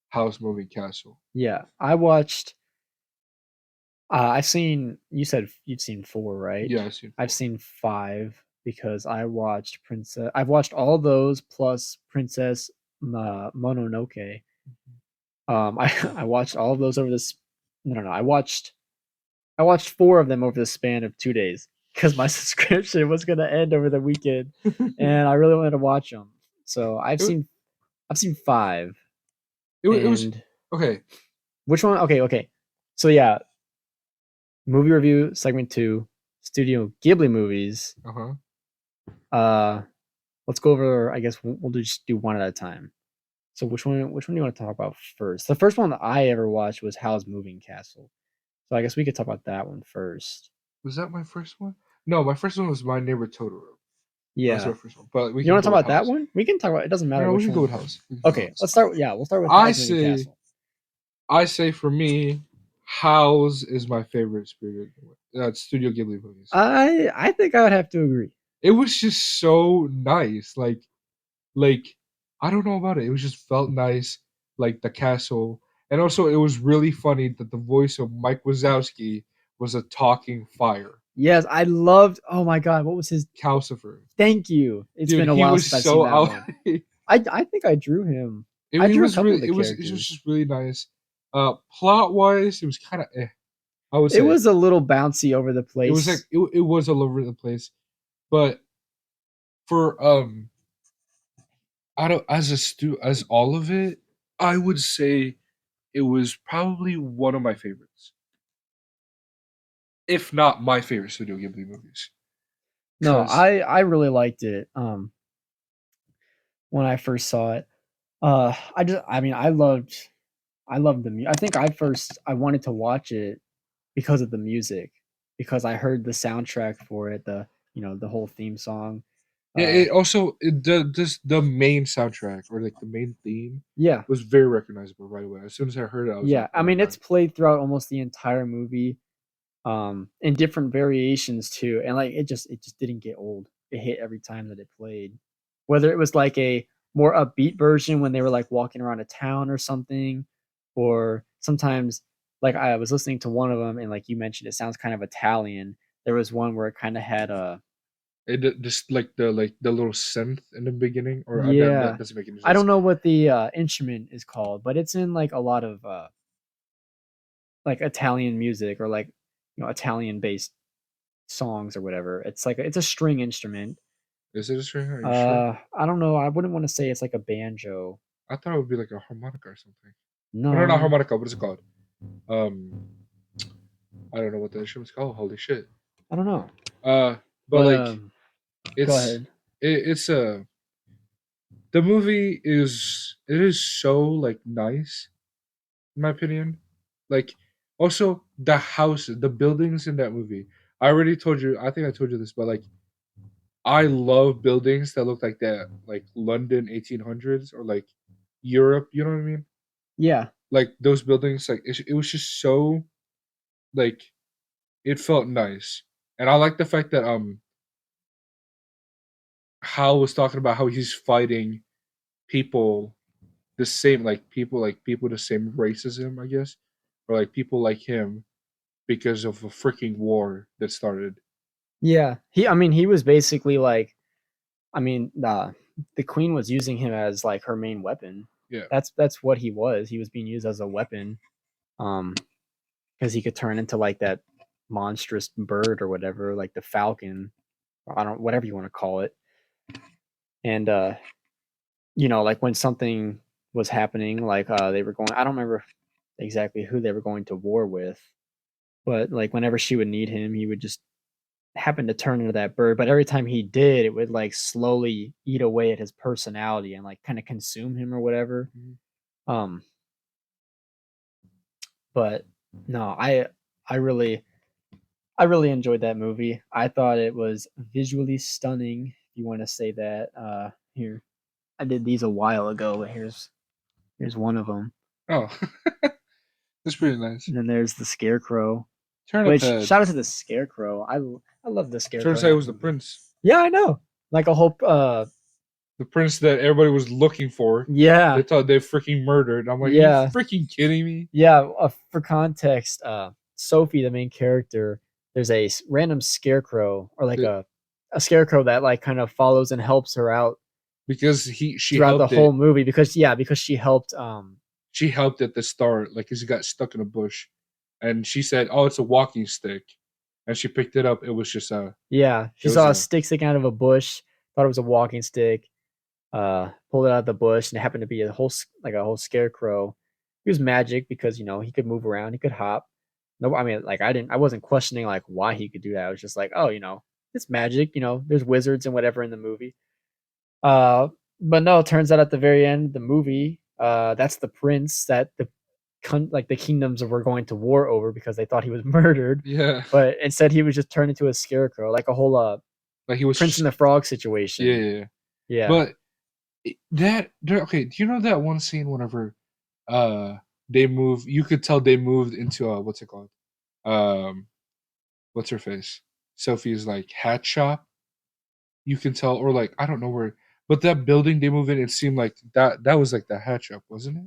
House Moving Castle. Yeah, I watched. I've seen. You said you've seen four, right? Yeah, I've seen I've four. seen five because I watched Princess. I've watched all those plus Princess Mononoke. I watched all of those over this. No, no, no. I watched four of them over the span of 2 days because my subscription was gonna end over the weekend, it, and I really wanted to watch them. So wa- I've seen five. it was And okay. which one? Okay, okay. So yeah, movie review segment 2, Studio Ghibli movies. Uh huh. Uh, let's go over. I guess we'll just do one at a time. So which one do you want to talk about first? The first one that I ever watched was Howl's Moving Castle. So I guess we could talk about that one first. Was that my first one? No, my first one was My Neighbor Totoro. That was Yeah. my first one. But we You can want to go talk with about that House. one? We can talk about it. Doesn't No, matter no, we which can go one. with House. We can go with Okay, House. let's start. Yeah, we'll start with I Howl's Moving say, Castle. I say for me, House is my favorite Studio Ghibli movies. I think I would have to agree. It was just so nice. Like I don't know about it. It was just felt nice, like the castle, and also it was really funny that the voice of Mike Wazowski was a talking fire, Yes, I loved. Oh my god, what was his? Calcifer. Thank you. It's Dude, been a he while was since I've seen so that out. one. I think I drew him. I It drew a was couple of really the it was characters. just really nice. Plot wise, it was kind of I would It say was a little bouncy over the it was like place. it was all over the place, but for I don't as all of it, I would say it was probably one of my favorites, if not my favorite Studio Ghibli movies. No, Cause I really liked it. When I first saw it, I mean I loved I think I wanted to watch it because of the music, because I heard the soundtrack for it, the whole theme song. yeah, Uh, it also the main soundtrack or like the main theme yeah, was very recognizable right away. As soon as I heard it, I was like, yeah. oh I my mean, it's god, played throughout almost the entire movie, in different variations too, and like it just didn't get old. It hit every time that it played, whether it was like a more upbeat version when they were like walking around a town or something, or sometimes like I was listening to one of them and like you mentioned, it sounds kind of Italian. There was one where it kind of had a just like the little synth in the beginning, or that yeah. doesn't make any I sense. don't know what the instrument is called, but it's in like a lot of like Italian music or like Italian based songs or whatever. It's like it's a string instrument. Is it a string? Are you sure? I don't know. I wouldn't want to say it's like a banjo. I thought it would be like a harmonica or something. Oh, no, not No, harmonica. What is it called? Um, I don't know what the instrument's called. Holy shit. I don't know. Uh, but But like go it's ahead. it's a the movie it is so like nice in my opinion. Like also the houses, the buildings in that movie. I already told you. I think I told you this, but like I love buildings that look like that, like London 1800s or like Europe. You know what I mean? Yeah, Like those buildings, like it was just so like it felt nice, and I like the fact that Hal was talking about how he's fighting people the same, like people the same race as him, I guess, or like people like him because of a freaking war that started. yeah. I mean, he was basically like, I mean, the queen was using him as like her main weapon. Yeah, That's what he was. He was being used as a weapon. Um, because he could turn into like that monstrous bird or whatever, like the falcon. I don't, whatever you want to call it. And like when something was happening, like they were going. I don't remember exactly who they were going to war with, but like whenever she would need him, he would just happen to turn into that bird. But every time he did, it would like slowly eat away at his personality and like kind of consume him or whatever. mhm. Um, but no, I really I really enjoyed that movie. I thought it was visually stunning, if you want to say that. Here, I did these a while ago, but here's one of them. Oh, that's pretty nice. And then there's the Scarecrow, Turn up which head. shout out to the Scarecrow. I love the Trying to Scarecrow in say it that was the movie. prince, Yeah, I know. Like a whole the prince that everybody was looking for. They yeah, thought they freaking murdered. I'm like, are you yeah, freaking kidding me? yeah. For context, Sophie, the main character, there's a random Scarecrow or like That- a Scarecrow that like kind of follows and helps her out because she throughout the helped whole it. movie because she helped She helped at the start, like, cause he got stuck in a bush, and she said, "Oh, it's a walking stick," and she picked it up. It was just a, yeah, it she was saw a a, stick sticking out of a bush, thought it was a walking stick, pulled it out of the bush, and it happened to be a whole scarecrow. He was magic because he could move around, he could hop. No, I mean, like I wasn't questioning like why he could do that. I was just like, oh, it's magic. There's wizards and whatever in the movie. Uh, but no, it turns out at the very end of the movie, that's the prince that the kingdoms were going to war over because they thought he was murdered, Yeah, but instead he was just turned into a scarecrow, like a whole like he was Prince and just the Frog yeah, situation. yeah, yeah. Yeah. But okay, do you know that one scene whenever uh they move? You could tell they moved into what's it called? Um, what's her face? Sophie's like hat shop. You can tell, or like I don't know where, but that building they move in, it seemed like that was like the hat shop, wasn't it?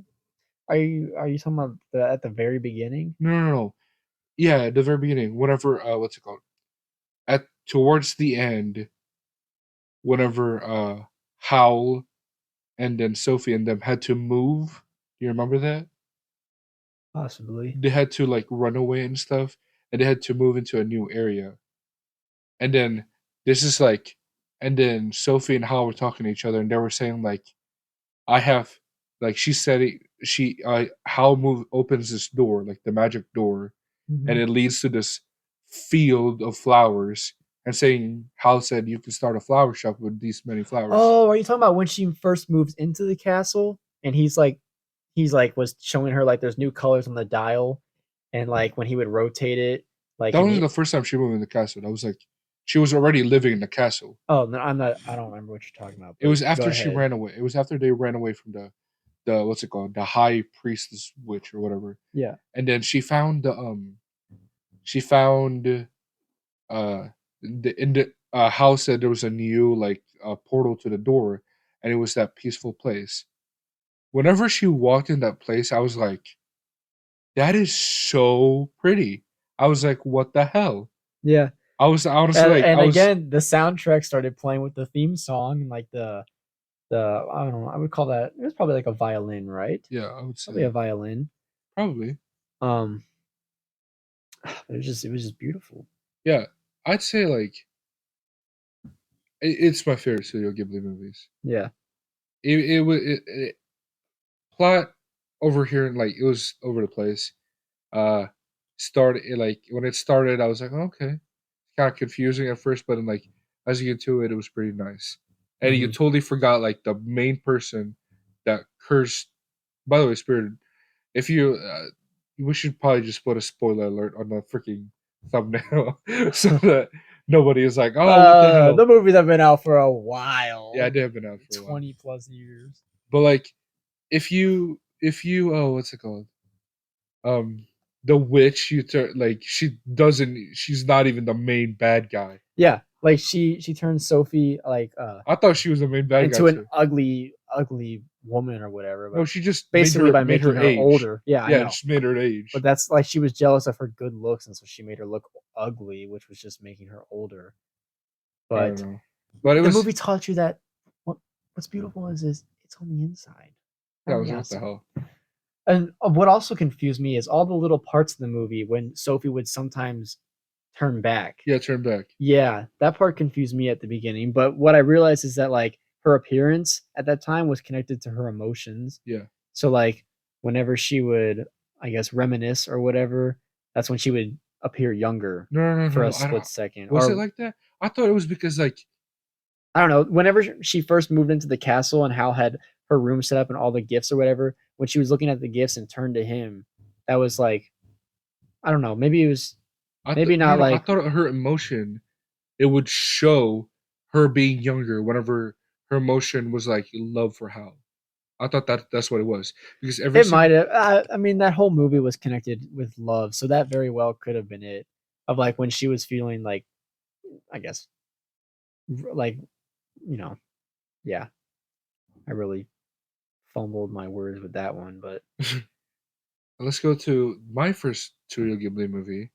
Are you talking about at the very beginning? No, no, no. Yeah, at the very beginning, whenever what's it called? At towards the end, whenever Howl and then Sophie and them had to move. Do you remember that? Possibly. They had to like run away and stuff, and they had to move into a new area. And then this is like, and then Sophie and Howl were talking to each other, and they were saying like, I have, like she said, Howl move opens this door, like the magic door, and Mhm. it leads to this field of flowers. And saying, Howl said you can start a flower shop with these many flowers. Oh, are you talking about when she first moves into the castle and he's like was showing her like there's new colors on the dial, and like when he would rotate it, like That he wasn't made. the first time she moved in the castle. That was like she was already living in the castle. Oh no, I'm not. I don't remember what you're talking about, It but was go after she ahead. ran away. It was after they ran away from the what's it called, the high priestess witch or whatever. Yeah. And then she found the in the house that there was a new like portal to the door, and it was that peaceful place. Whenever she walked in that place, I was like, that is so pretty. I was like, what the hell? Yeah. I was honestly And like, I and was again, the soundtrack started playing with the theme song and like the I don't know, I would call that it was probably like a violin, right? yeah, I would Probably a say violin. probably. Um, it was just beautiful. Yeah, I'd say like it's my favorite Studio Ghibli movies. Yeah. It plot over here and like it was over the place. Uh, started like when it started, I was like, okay, kind of confusing at first, but then like as you get to it, it was pretty nice. And you Hmm. totally forgot like the main person that cursed. By the way, Spirit, if you, we should probably just put a spoiler alert on the freaking thumbnail so that nobody is like, oh, what the hell? The movies have been out for a Yeah, I while, did have been out for a while. 20 plus years. But like if you oh what's it called? Um the witch you turn like she's not even the main bad guy. Yeah, like she turns Sophie like I thought she was the main bad guy into an too. ugly woman or whatever, No, but she just basically by made her making her age. older. Yeah, I Yeah, know. just made her But age. that's like she was jealous of her good looks, and so she made her look ugly, which was just making her older. I don't But know. But it the was movie taught you that what's beautiful is it's on the inside, yeah, not I on was the like, what the outside. hell? And what also confused me is all the little parts of the movie when Sophie would sometimes turn back. Yeah, turn back. Yeah, that part confused me at the beginning. But what I realized is that like her appearance at that time was connected to her emotions. Yeah. So like whenever she would, I guess, reminisce or whatever, that's when she would appear younger No, no, no, for no, a no. I split don't. second. Was it Or like that? I thought it was because like I don't know, whenever she first moved into the castle and Hal had her room set up and all the gifts or whatever, when she was looking at the gifts and turned to him, that was like I don't know, maybe it was maybe no, not no, I like thought her emotion it would show her being younger whenever her emotion was like love for Hal. I thought that's what it was because every it single might have. I mean, that whole movie was connected with love, so that very well could have been it. Of like when she was feeling like, I guess, like you know, yeah. I really fumbled my words with that one, but let's go to my first Studio Ghibli movie,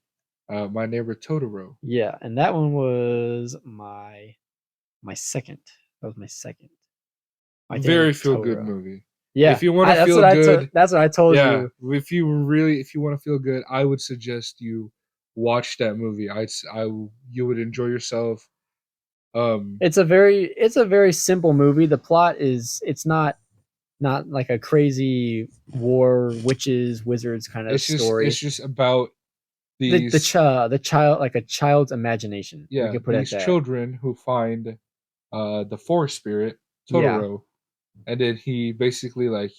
My Neighbor Totoro. yeah, and that one was my second. That was my second. My damn Very feel good Totoro. movie. Yeah, If you want to that's feel what I told. good, That's what I told yeah. you. If you want to feel good, I would suggest you watch that movie. You would enjoy yourself. Um, It's a very simple movie. The plot is it's not like a crazy war witches wizards kind of it's story. just about these the child, like a child's imagination. We yeah, could put it at these that. children who find the forest spirit, Yeah, Totoro, and then he basically like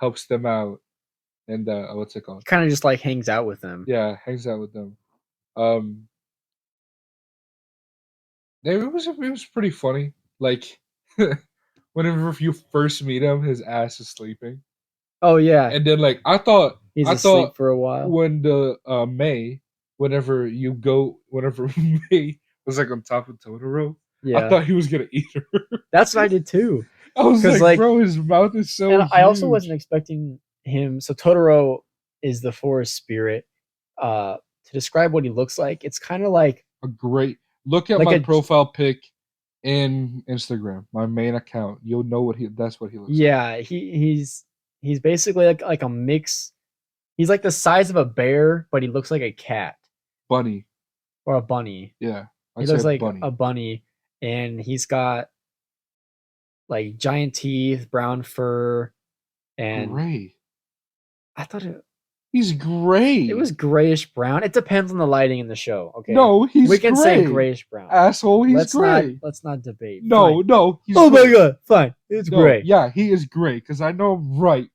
helps them out and what's it called? kind of just like hangs out with them. Yeah, hangs out with them. Um it was pretty funny. Like whenever you first meet him, his ass is sleeping. Oh yeah, And then like he's I asleep thought for a while. when the May, whenever May was like on top of Totoro, I Yeah, thought he was gonna eat her. that's what I did too. I was Because like, like, bro, his mouth is so and I also wasn't huge. expecting him. So Totoro is the forest spirit. To describe what he looks like, it's kind of A great look at like my a profile pic in Instagram, my main account. You'll know that's what he looks like. yeah. He's basically like a mix. He's like the size of a bear, but he looks like a cat Bunny. or a bunny. Yeah. He I'd say looks like a bunny. bunny, and he's got like giant teeth, brown fur, and Gray. I thought He's it gray. was grayish brown. It depends on the lighting in the show. Okay, No, we he's can say gray. grayish brown. Asshole, he's Let's not gray. let's not debate. No, Fine. no, he's Oh my gray. god, fine. It's No, gray. yeah, he is gray because I know him right.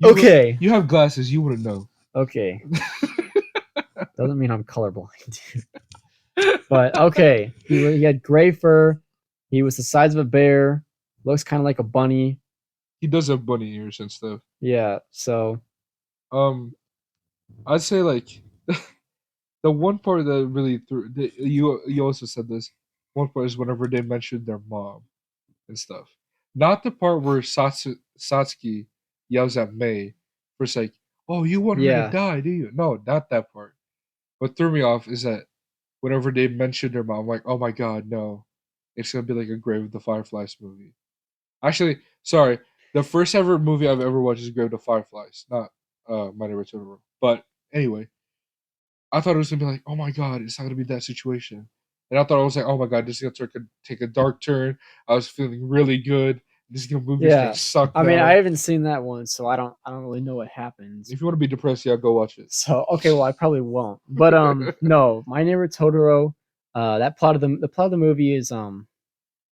Okay. You have glasses, you wouldn't know. Okay. Doesn't mean I'm colorblind. But okay, he had gray fur. He was the size of a bear. Looks kind of like a bunny. He does have bunny ears and stuff. Yeah. So Um, I'd say like the one part that really threw you also said this. One part is whenever they mentioned their mom and stuff. Not the part where Satsuki yells at May for like, "Oh, you want her to yeah, die, do you?" No, not that part. What threw me off is that whenever they mentioned their mom, I'm like, "Oh my god, no! It's gonna be like a Grave of the Fireflies movie." Actually, sorry, the first ever movie I've ever watched is Grave of the Fireflies, not My Neighbor Totoro. But anyway, I thought it was gonna be like, oh my god, it's not gonna be that situation. And I thought I was like, oh my god, this is gonna take a dark turn. I was feeling really good. Movie's gonna yeah. suck I mean, I now. haven't seen that one, so I don't really know what happens. If you want to be depressed, yeah, go watch it. So okay, well, I probably won't. But no, My Neighbor Totoro. That plot of the movie is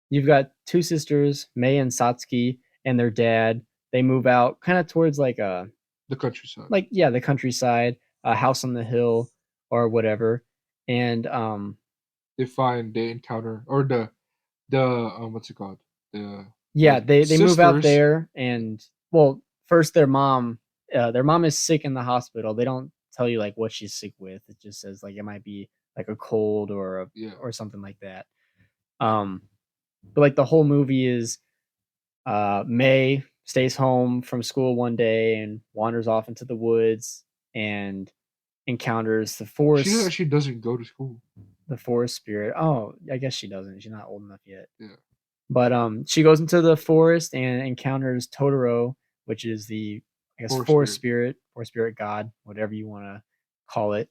you've got two sisters, Mei and Satsuki, and their dad. They move out kind of towards The countryside. the countryside, a house on the hill or whatever. And They encounter or the what's it called? yeah, The they move out sisters. there, and well, first their mom is sick in the hospital. They don't tell you like what she's sick with. It just says like it might be like a cold Yeah, or something like that. Um, but like the whole movie is May stays home from school one day and wanders off into the woods and encounters she actually doesn't go to school. the forest spirit. Oh, I guess she doesn't. She's not old enough yet. Yeah, But she goes into the forest and encounters Totoro, which is the I guess forest forest spirit god, whatever you want to call it.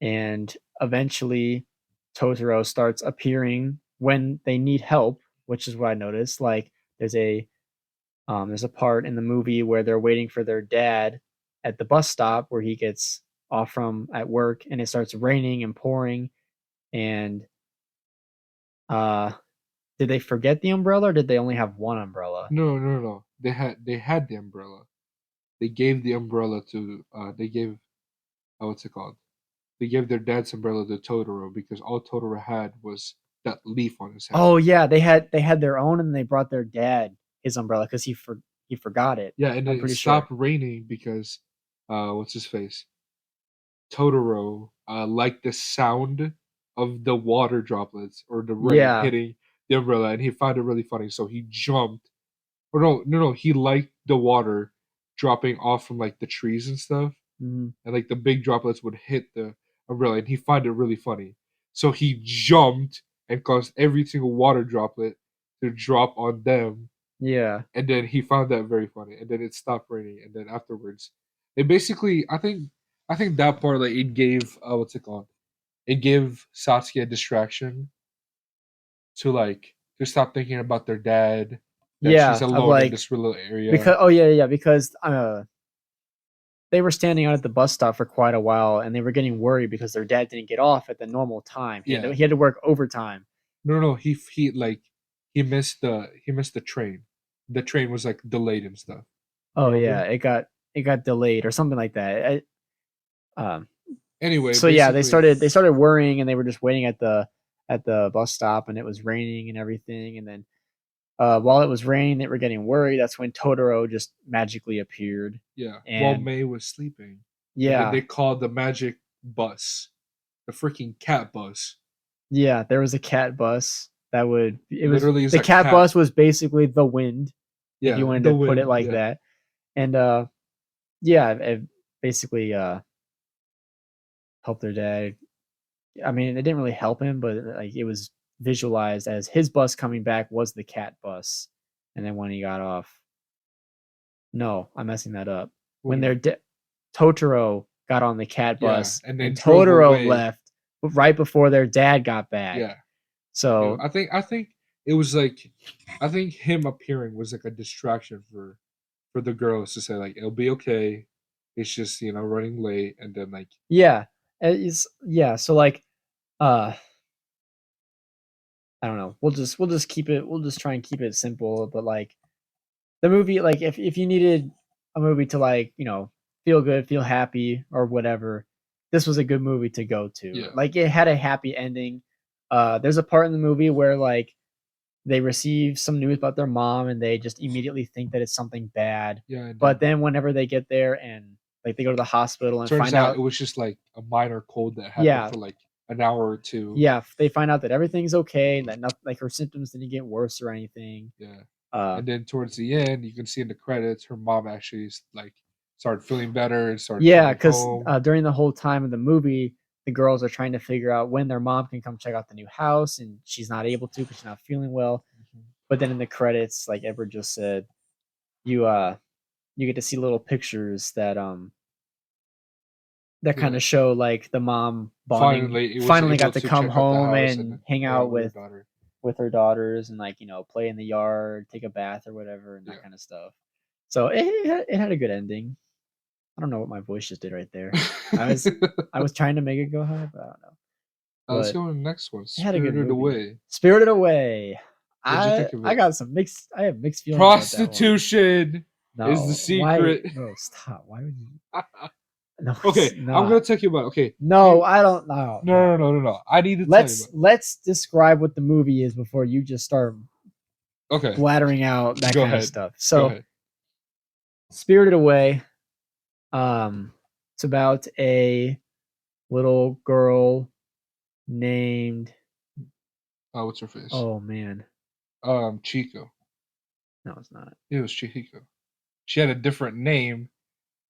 And eventually Totoro starts appearing when they need help, which is what I noticed. Like there's a part in the movie where they're waiting for their dad at the bus stop where he gets off from at work and it starts raining and pouring and uh did they forget the umbrella or did they only have one umbrella? No, no, no. They had the umbrella. They gave the umbrella to they gave what's it called? They gave their dad's umbrella to Totoro because all Totoro had was that leaf on his head. Oh yeah, they had their own and they brought their dad his umbrella because he forgot it. Yeah, and then I'm it pretty sure. stopped raining because what's his face? Totoro liked the sound of the water droplets or the rain Yeah. hitting the umbrella, and he found it really funny. So he jumped. Or no, no, no. He liked the water dropping off from like the trees and stuff, Mhm. and like the big droplets would hit the umbrella, and he found it really funny. So he jumped and caused every single water droplet to drop on them, Yeah. and then he found that very funny. And then it stopped raining, and then afterwards, it basically, I think that part like it gave what's it called? It gave Satsuki a distraction to stop thinking about their dad, that she's Yeah. Of alone in like this little area. because oh yeah, yeah, because they were standing out at the bus stop for quite a while, and they were getting worried because their dad didn't get off at the normal time. Yeah. He had to work overtime. No. He like he missed the train. The train was like delayed and stuff. Oh yeah, Remember? it got delayed or something like that. Um, Anyway, so yeah, basically, they started worrying, and they were just waiting at the bus stop, and it was raining and everything. And then while it was raining, they were getting worried. That's when Totoro just magically appeared. yeah. While And May was sleeping, and then yeah, they called the magic bus, the freaking cat bus. yeah, there was a cat bus that would it was Literally, is the a cat cat. bus was basically the wind, if you Yeah, wanted the to put it wind. like Yeah, that. And yeah, it basically helped their dad. I mean, it didn't really help him, but like it was visualized as his bus coming back was the cat bus. And then when he got off, no, I'm messing that up. what When do you their mean? Totoro got on the cat Yeah, bus and and then drove Totoro away. left right before their dad got back. Yeah, So I think it was like, I think him appearing was like a distraction for the girls to say like it'll be okay. It's just running late, and then like yeah, yeah. So like, uh, I don't know. We'll just keep it. We'll just try and keep it simple. But like the movie, like if you needed a movie to like feel good, feel happy, or whatever, this was a good movie to go to. yeah, Like it had a happy ending. There's a part in the movie where like they receive some news about their mom and they just immediately think that it's something bad. yeah, and But then then whenever they get there and like they go to the hospital and turns find out it out, was just like a minor cold that happened yeah, for like an hour or two. yeah, they find out that everything's okay and that nothing like her symptoms didn't get worse or anything. Yeah, Uh, and then towards the end, you can see in the credits her mom actually like started feeling better and started yeah, coming because home. during the whole time of the movie, the girls are trying to figure out when their mom can come check out the new house, and she's not able to because she's not feeling well. Mhm. But then in the credits, like Edward just said, you you get to see little pictures that kind Yeah, of show like the mom bonding finally, it was finally able got to to come check out the home house and and then hang hang out out with her daughter. with her daughters and like play in the yard, take a bath or whatever, and that Yeah. kind of stuff. So it had a good ending. I don't know what my voice just did right there. I was I was trying to make it go high, but I don't know. Let's But go to the next one. it had a good Spirited movie. Away. Spirited Away. What'd you think of I it? got some mixed. I have mixed feelings about that one. Prostitution is the No, why, secret. bro? Stop. Why would you? No, it's Okay, I'm gonna not. tell you about. Okay, No, I don't know. No. no. I need to tell you about. Let's describe what the movie is before you just start Okay, blattering out that go kind of ahead. stuff. Go So, ahead. Spirited Away. Um, it's about a little girl named. Oh, what's her face? Oh man, Chico. no, it's not. It was Chihiko. She had a different name.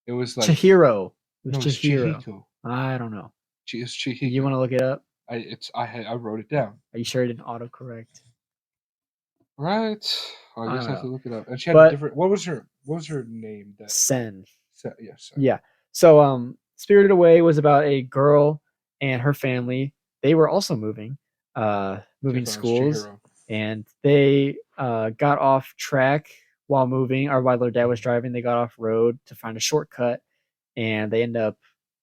It was like Chihiro. It was no, it's Chihiro. Chihiko. I don't know. It's You want Chihiko. to look it up? I wrote it down. Are you sure it didn't autocorrect? Right. I I guess don't I have to know. look it up. And she had a But different. What was her name? That Sen. yeah, sorry. Yeah. So Spirited Away was about a girl and her family. They were also I moving thought it was schools, Chihiro. and they got off track while moving or while their dad was driving. They got off road to find a shortcut, and they end up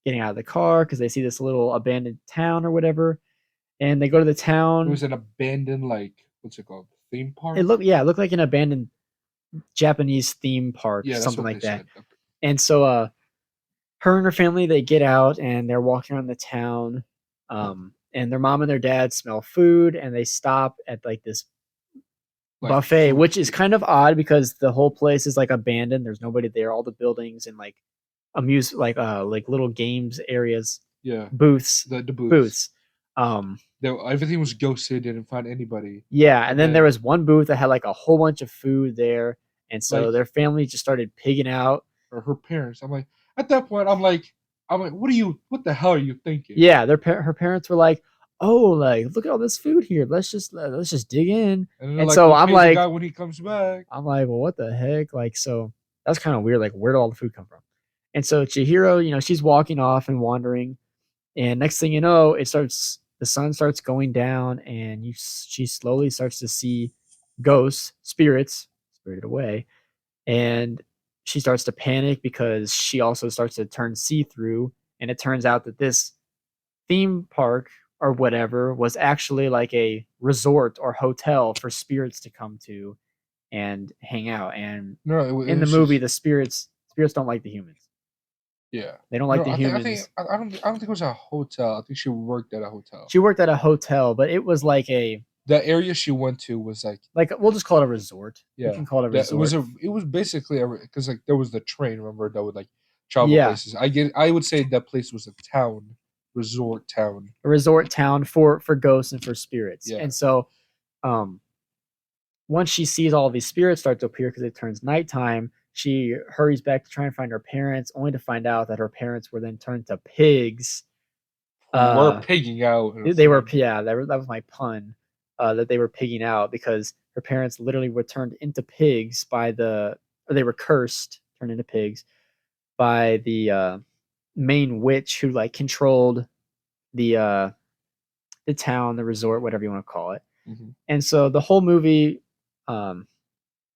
getting out of the car because they see this little abandoned town or whatever. And they go to the It town. was an abandoned what's it called? Theme park? It looked like an abandoned Japanese theme park, Yeah, that's something what they like that. said. And so her and her family, they get out and they're walking around the town, and their mom and their dad smell food, and they stop at like this Like buffet, food. which is kind of odd because the whole place is like abandoned. There's nobody there. All the buildings and like like little games areas, Yeah, booths, the booths. booths. Um, Everything was ghosted. Didn't find anybody. yeah, and And then there then was one booth that had like a whole bunch of food there, and so like their family just started pigging out. or her parents. I'm like, at that point, I'm like, what the hell are you thinking? Yeah, her parents were like, "Oh, like look at all this food here. Let's just dig in." And then they're And like, so we'll pay the guy when he comes back. I'm like, "Well, what the heck?" Like, so that's kind of weird. Like, where did all the food come from? And so Chihiro, she's walking off and wandering, and next thing you know, the sun starts going down, and she slowly starts to see ghosts, spirits, spirited away, and she starts to panic because she also starts to turn see-through, and it turns out that this theme park or whatever was actually like a resort or hotel for spirits to come to and hang out. And No, it in the was movie, just the spirits don't like the humans. yeah. They don't like No, the humans. I don't think it was a hotel. I think she worked at a hotel. She worked at a hotel, but it was like a The area she went to was like we'll just call it a resort. We yeah. can call it a That resort. it was basically because like there was the train, remember, that would like travel Yeah, places. I would say that place was a town, resort town. a resort town for ghosts and for spirits. Yeah. And so, um, once she sees all these spirits start to appear because it turns nighttime, she hurries back to try and find her parents, only to find out that her parents were then turned to pigs. Who were Uh, pigging out in a they were, form. yeah, that was my pun. That they were pigging out because her parents literally were turned into pigs or they were cursed, turned into pigs by the main witch who like controlled the uh, the town, the resort, whatever you want to call it. Hmm. And so the whole movie, um,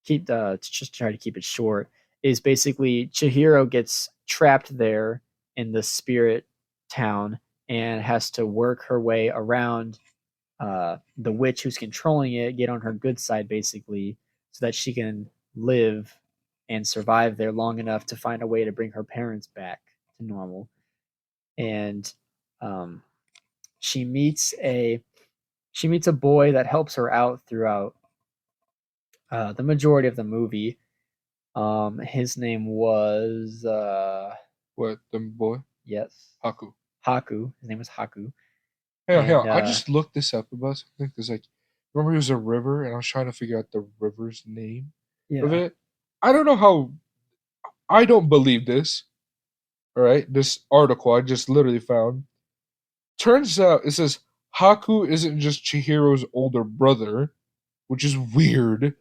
to just try to keep it short, is basically Chihiro gets trapped there in the spirit town and has to work her way around the witch who's controlling it, get on her good side basically, so that she can live and survive there long enough to find a way to bring her parents back to normal. And um, she meets a she meets a boy that helps her out throughout the majority of the movie. His name was What the boy? yes, Haku. Haku. His name was Haku, Hang and on. I just looked this up about something because, like, remember he was a river, and I was trying to figure out the river's name of yeah, it. I don't know how. I don't believe this. All right, this article I just literally found. Turns out it says Haku isn't just Chihiro's older brother, which is weird.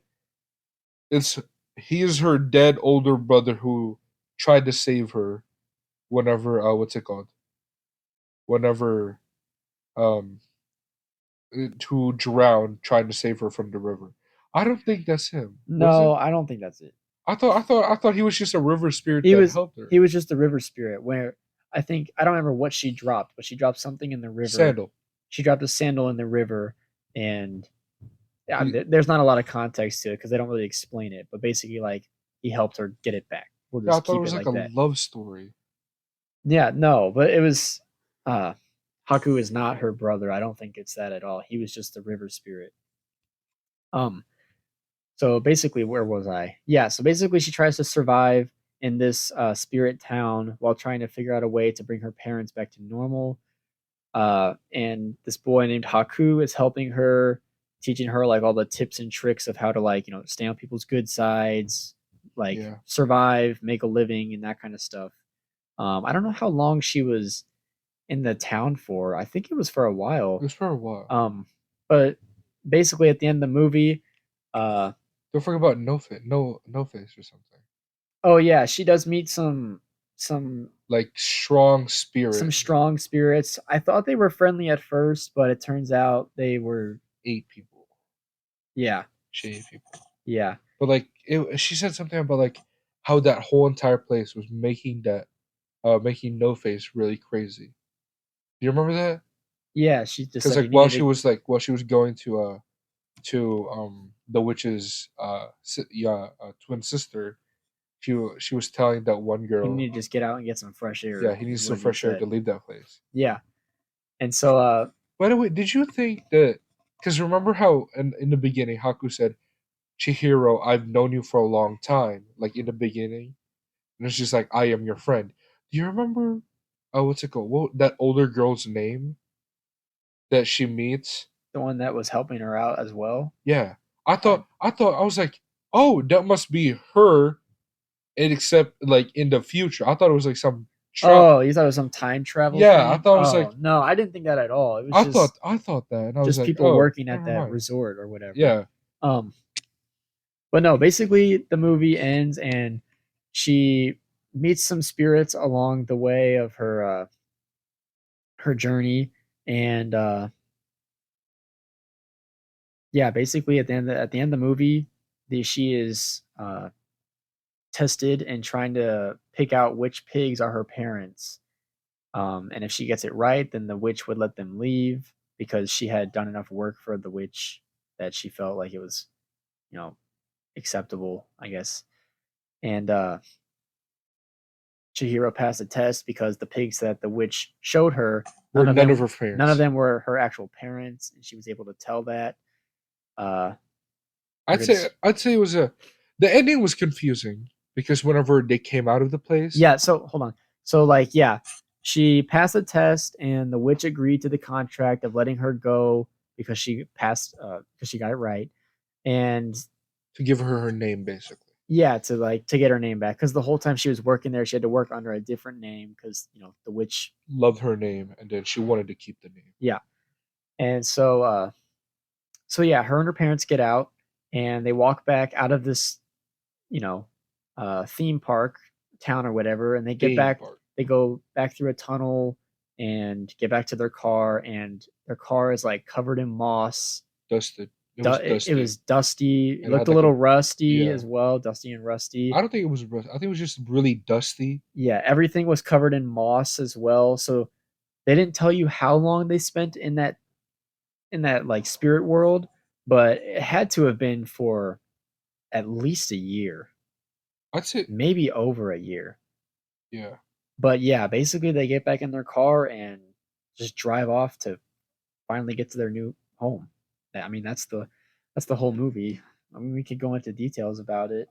It's he is her dead older brother who tried to save her whenever what's it called? Whenever um who drowned trying to save her from the river. I don't think that's him. Was no, it? I don't think that's it. I thought he was just a river spirit He that was helped her. he was just the river spirit. Where I don't remember what she dropped, but she dropped something in the river. Sandal. She dropped a sandal in the river, and yeah, He, there's not a lot of context to it because they don't really explain it. But basically, like he helped her get it back. We'll yeah, I just thought it keep was it like a like that. love story. Yeah, no, but it was uh Haku is not her brother. I don't think it's that at all. He was just the river spirit. Um so basically where was I? Yeah, so basically she tries to survive in this spirit town while trying to figure out a way to bring her parents back to normal. And this boy named Haku is helping her, teaching her like all the tips and tricks of how to like, stay on people's good sides, like Yeah, survive, make a living and that kind of stuff. I don't know how long she was in the town for. I think it was for a it while. was for a while. Um, but basically at the end of the movie, uh, Don't forget about no face or something oh yeah, she does meet some like strong some spirit. strong spirits. I thought they were friendly at first, but it turns out they were, 8 people, yeah, she 8 people. yeah, But like she said something about like how that whole entire place was making no face really crazy. Do you remember that? yeah. She just Because said like you needed to. while she was going to the witch's yeah twin sister, she was telling that one You girl need to just get out and get some fresh yeah air. he Is needs some what he fresh air to said. leave that place. Yeah, and so By the way, did you think that? Because remember how in the beginning Haku said, "Chihiro, I've known you for a long time." Like in the beginning, and it's just like I am your friend. Do you remember? Oh, what's it called? What that older girl's name that she meets? the one that was helping her out as well. Yeah, I I was like, oh, that must be her. And except like in the future, I thought it was like some tra- Oh, you thought it was some time travel Yeah, I thing? thought it was like Oh no, I didn't think that at all. It was just I thought that, and I was just like, people oh, working at never that mind. resort or whatever. Yeah, Um, but no, basically the movie ends and she meets some spirits along the way of her journey, and yeah, basically at the end of the movie, she is tested and trying to pick out which pigs are her parents. And if she gets it right, then the witch would let them leave because she had done enough work for the witch that she felt like it was, you know, acceptable, I guess. And Chihiro passed the test because the pigs that the witch showed her, Were none of her none of parents. them were her actual parents, and she was able to tell that. Uh, I'd say it was a the ending was confusing because whenever they came out of the place, yeah. So hold on. So like, yeah, she passed the test, and the witch agreed to the contract of letting her go because she passed, because she got it right, and to give her name basically. yeah, to get her name back because the whole time she was working there, she had to work under a different name because the witch. Loved her name and then she wanted to keep the name. Yeah, and so yeah, her and her parents get out and they walk back out of this, you know, theme park town or whatever, and they get Theme back. park. They go back through a tunnel and get back to their car, and their car is like covered in moss. Dusted. It was It dusty. was dusty. It And it looked had a like little a rusty yeah. as well, dusty and rusty. I don't think it was rust. I think it was just really dusty. Yeah, everything was covered in moss as well. So they didn't tell you how long they spent in that like spirit world, but it had to have been for at least a year, I'd say maybe over a year. yeah. But yeah, basically they get back in their car and just drive off to finally get to their new home. I mean, that's the whole movie. I mean, we could go into details about it.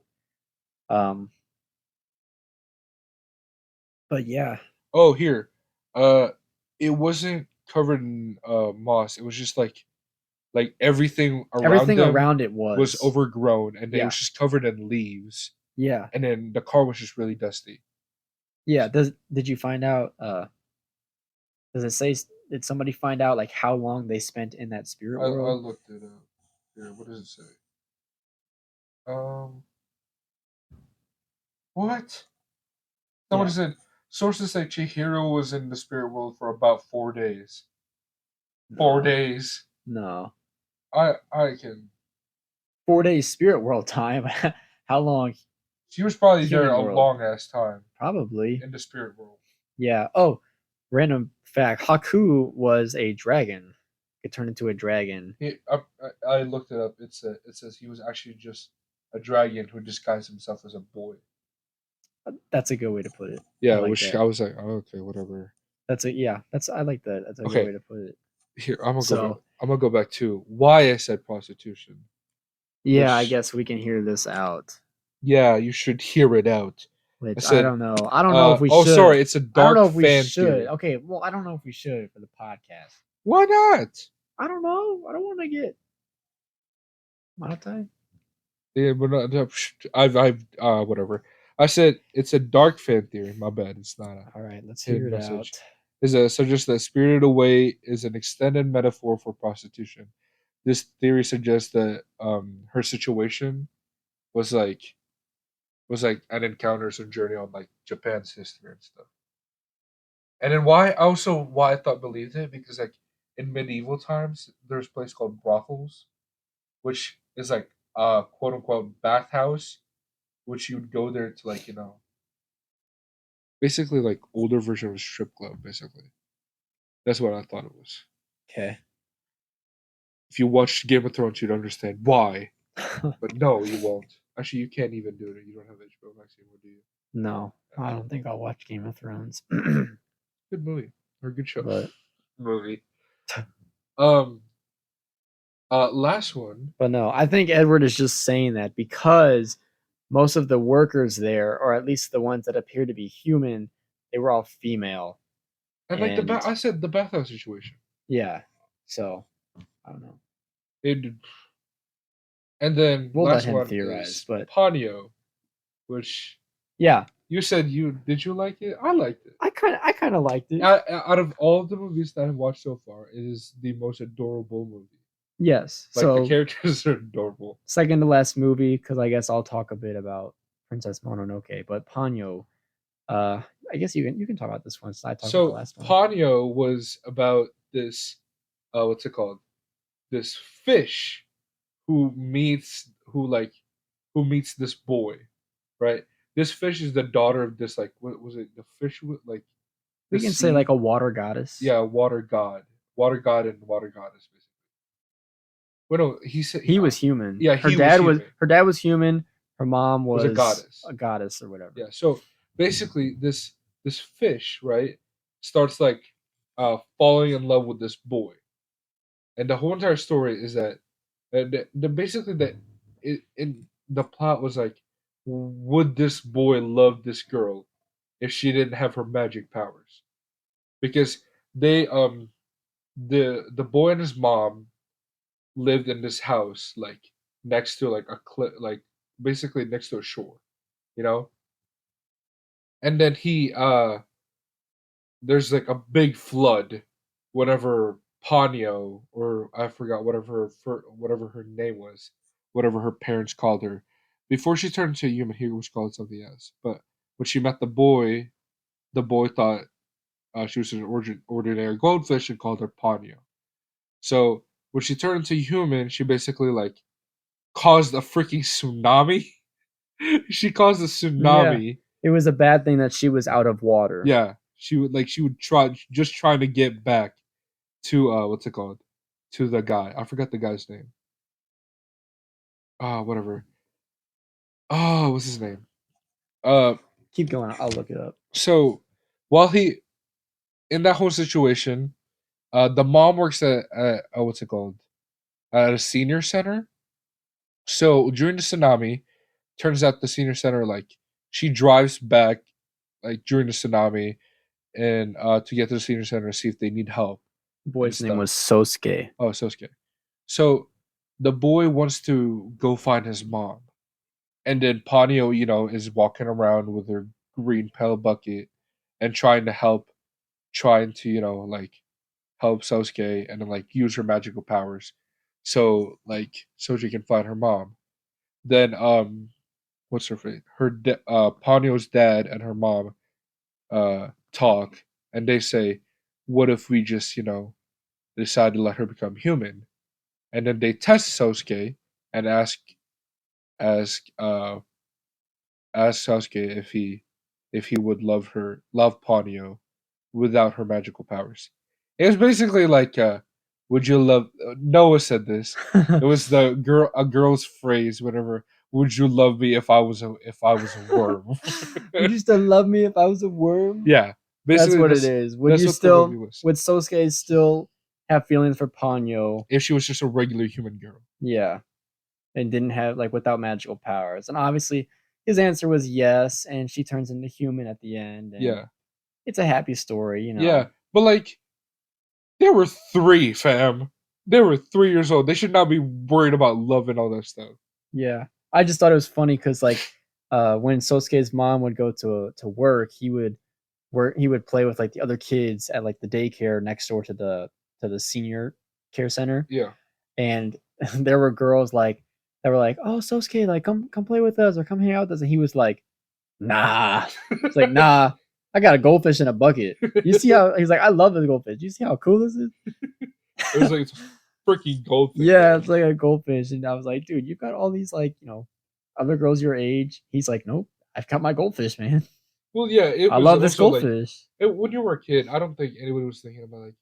Um, but yeah, Oh, here. Uh it wasn't covered in moss. It was just like everything around everything them around it was was. overgrown and it Yeah, was just covered in leaves. yeah, And then the car was just really dusty. yeah. Did you find out? Does it say? Did somebody find out like how long they spent in that spirit I world? looked it up. Here, what does it say? Um what? Someone Yeah, said sources say Chihiro was in the spirit world for about 4 days. 4 no, days. no. I can. 4 days spirit world time. How long She was probably there human a world? long ass time Probably. in the spirit world. Yeah. Oh, random fact: Haku was a dragon. It turned into a dragon. I looked it up. It says he was actually just a dragon who disguised himself as a boy. That's a good way to put it. I Yeah, like which that. I was like, oh, okay, whatever. That's a yeah. That's I like that. That's a good Okay, way to put it. here I'm gonna go back. So I'm gonna go back to why I said prostitution. yeah, I Which guess we can hear this out. yeah, you should hear it out. I Which I said, don't know. I don't know if we oh, should. sorry, it's a I don't dark know if we fan should. theory. Okay, well, I don't know if we should for the podcast. Why not? I don't know. I don't want to get monetized. Yeah, but I've whatever. I said it's a dark fan theory. My bad. It's not a All right, let's hear hidden it message. out. Is a suggests that spirited away is an extended metaphor for prostitution. This theory suggests that her situation was like an encounter, some journey on like Japan's history and stuff. And then why I thought believed it because like in medieval times there's a place called brothels, which is like quote unquote bathhouse, which you'd go there to like basically like older version of a strip club. Basically, that's what I thought it was. Okay. If you watched Game of Thrones, you'd understand why. But no, you won't. Actually, you can't even do it. You don't have HBO Max anymore, do you? No, Yeah. I don't think I'll watch Game of Thrones. Good movie or good show. but Movie. Um. Last one. but no, I think Edward is just saying that because most of the workers there, or at least the ones that appear to be human, they were all female. And like And I said the bathhouse situation. yeah, so I don't know. It, and then We'll let last him one theorize, is but Ponyo, which yeah, you said you did you like it? I liked it. I kind of liked it. Out of all of the movies that I've watched so far, it is the most adorable movie. Yes. Like the So characters are adorable. second to last movie, because I guess I'll talk a bit about Princess Mononoke, but Ponyo. Uh, I guess you can talk about this one. So I talk about the So last one. Ponyo was about this what's it called? This fish who meets this boy, right? this fish is the daughter of this like what was it? The fish with like the We can say sea. like a water goddess. Yeah, water god, and water goddess basically. Well, no, he said, He was human. yeah, he was human. Her dad was human. Her mom Was a was goddess. a goddess or whatever. Yeah. So basically, this fish, right, starts like falling in love with this boy, and the whole entire story is that basically that in the plot was like, would this boy love this girl if she didn't have her magic powers? Because they the boy and his mom lived in this house like next to like a cliff, like basically next to a shore, you know. And then there's like a big flood whenever Ponyo, or I forgot whatever her name was, whatever her parents called her, before she turned into a human. He was called something else, but when she met the boy thought she was an ordinary goldfish and called her Ponyo. So when she turned into a human, she basically like caused a freaking tsunami. She caused a Yeah. tsunami. It was a bad thing that she was out of water. Yeah, she would trying to get back to what's it called, to the guy. I forgot the guy's name. Whatever. Oh, what's his name? Uh, Keep going. I'll look it up. so while he in that whole situation, the mom works at what's it called, at a senior center. So during the tsunami, turns out the senior center like she drives back like during the tsunami and to get to the senior center to see if they need help The and boy's name stuff. was Sosuke. Oh, so scary. So the boy wants to go find his mom, and then Ponyo, is walking around with her green pail bucket and trying to help, trying to like help Sosuke and then like use her magical powers, so she can find her mom. Then what's her face? Ponyo's dad and her mom talk, and they say, "What if we just decide to let her become human?" And then they test Sosuke and ask uh ask Sasuke if he would love Ponyo without her magical powers. It was basically like would you love Noah said this. It was a girl's phrase whenever, would you love me if I was a worm? Would you still love me if I was a worm? Yeah. That's Basically what it is. that's what the movie was. Would Sosuke still have feelings for Ponyo? If she was just a regular human girl. Yeah. And didn't have like without magical powers. And obviously his answer was yes, and she turns into human at the end, and Yeah. it's a happy story, you Yeah. know. But like they were 3, fam. They were 3 years old. They should not be worried about love and all that stuff. Yeah. I just thought it was funny because like when Sosuke's mom would go to work, he would play with like the other kids at like the daycare next door to the senior care center. Yeah. And there were girls like that were like, "Oh, Sosuke, like come play with us or come hang out with us." And he was like, "Nah." It's like, "Nah, I got a goldfish in a bucket. You see how he's like, I love this goldfish. You see how cool this is?" It was like it's a freaking goldfish. Yeah, it's like a goldfish. And I was like, dude, you got all these like, other girls your age. He's like, nope, I've got my goldfish, man. Well, yeah, it I was love this also like goldfish. when you were a kid. I don't think anybody was thinking about like,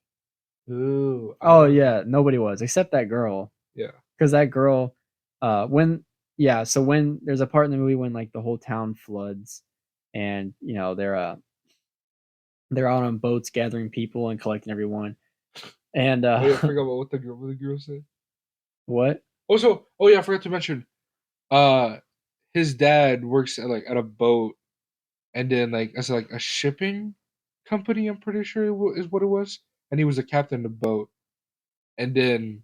ooh, I Oh want to. yeah, nobody was except that girl. Yeah, Because that girl, when yeah, so when there's a part in the movie when like the whole town floods, and they're out on boats gathering people and collecting everyone, and oh yeah, I forgot about what the girl said. what? Also, oh yeah, I forgot to mention. Uh, his dad works at a boat, and then like as like a shipping company. I'm pretty sure is what it was, and he was a captain of the boat, and then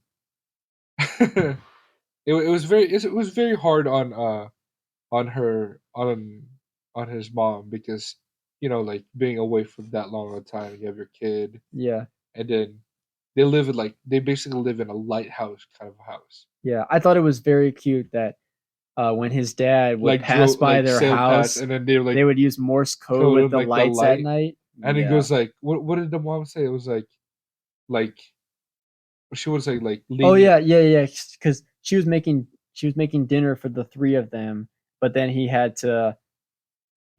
it was very hard on her on his mom because like being away for that long of a time, you have your kid, Yeah, and then they basically live in a lighthouse kind of house, yeah. I thought it was very cute that when his dad would like pass drove by like their sailed past, house, and then they they like would use Morse code code with on the like the lights at light, night. and it Yeah. goes like what did the mom say? It was like she would say like Oh leave. yeah, yeah, yeah. Because she was making dinner for the three of them, but then he had to.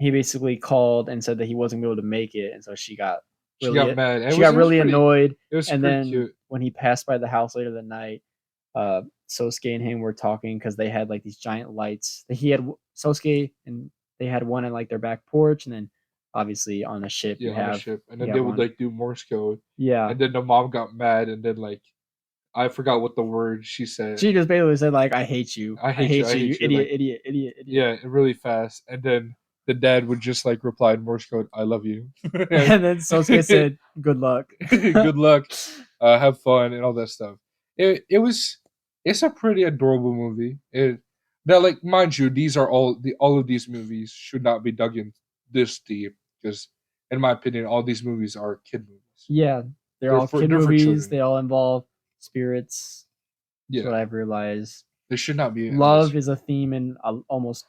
he basically called and said that he wasn't able to make it, and so She got mad. she got really Pretty. annoyed. It was And pretty then cute. when he passed by the house later that night, Sosuke and him were talking because they had like these giant lights. He had Sosuke and they had one in like their back porch, and then obviously on a ship Yeah, on a ship, and then you they have would one. like do Morse code, Yeah, and then the mom got mad, and then like I forgot what the word she said. she just basically said like, "I hate you, I hate you. I you hate you. idiot, Like idiot, idiot, idiot." yeah, really fast, and then the dad would just like reply in Morse code, "I love you." And then Sosuke said, "Good luck." Good luck, have fun, and all that stuff. It's a pretty adorable movie. Now, like mind you, these are all of these movies should not be dug in this deep because, in my opinion, all these movies are kid movies. Yeah, they're all kid They're for movies. children. They all involve spirits. That's Yeah, what I've realized. they should not be in this. Love is a theme in almost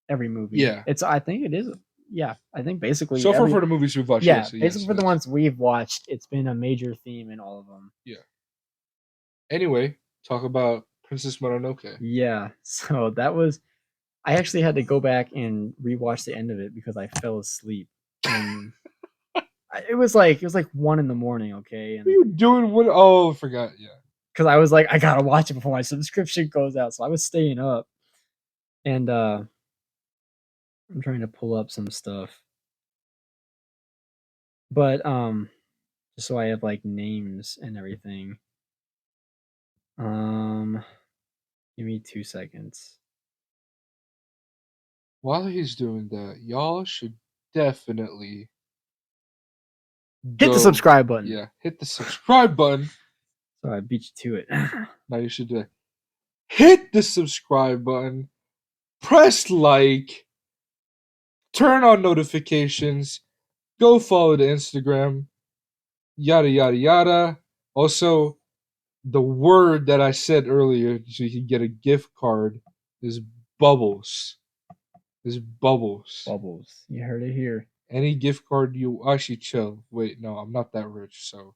every movie. Yeah. I think it is. Yeah, I think basically So far every. for the movies we've watched, Yeah, yes, yes, basically for the yes. ones we've watched, it's been a major theme in all of them. Yeah. Anyway, talk about Princess Mononoke. Yeah, so that was. I actually had to go back and rewatch the end of it because I fell asleep, and it was like 1 in the morning. Okay, What are and you doing? What? Oh, I forgot. Yeah. because I was like, I gotta watch it before my subscription goes out, so I was staying up, and I'm trying to pull up some stuff, but just so I have like names and everything. Um, give me 2 seconds. While he's doing that, y'all should definitely Hit the go. subscribe button. Yeah, hit the subscribe button. So I beat you to it. Now you should do it. Hit the subscribe button. Press like. Turn on notifications. Go follow the Instagram. Yada yada yada. Also, the word that I said earlier, so you can get a gift card, is bubbles. Is bubbles. Bubbles. You heard it here. Any gift card you actually chill. Wait, no, I'm not that rich, so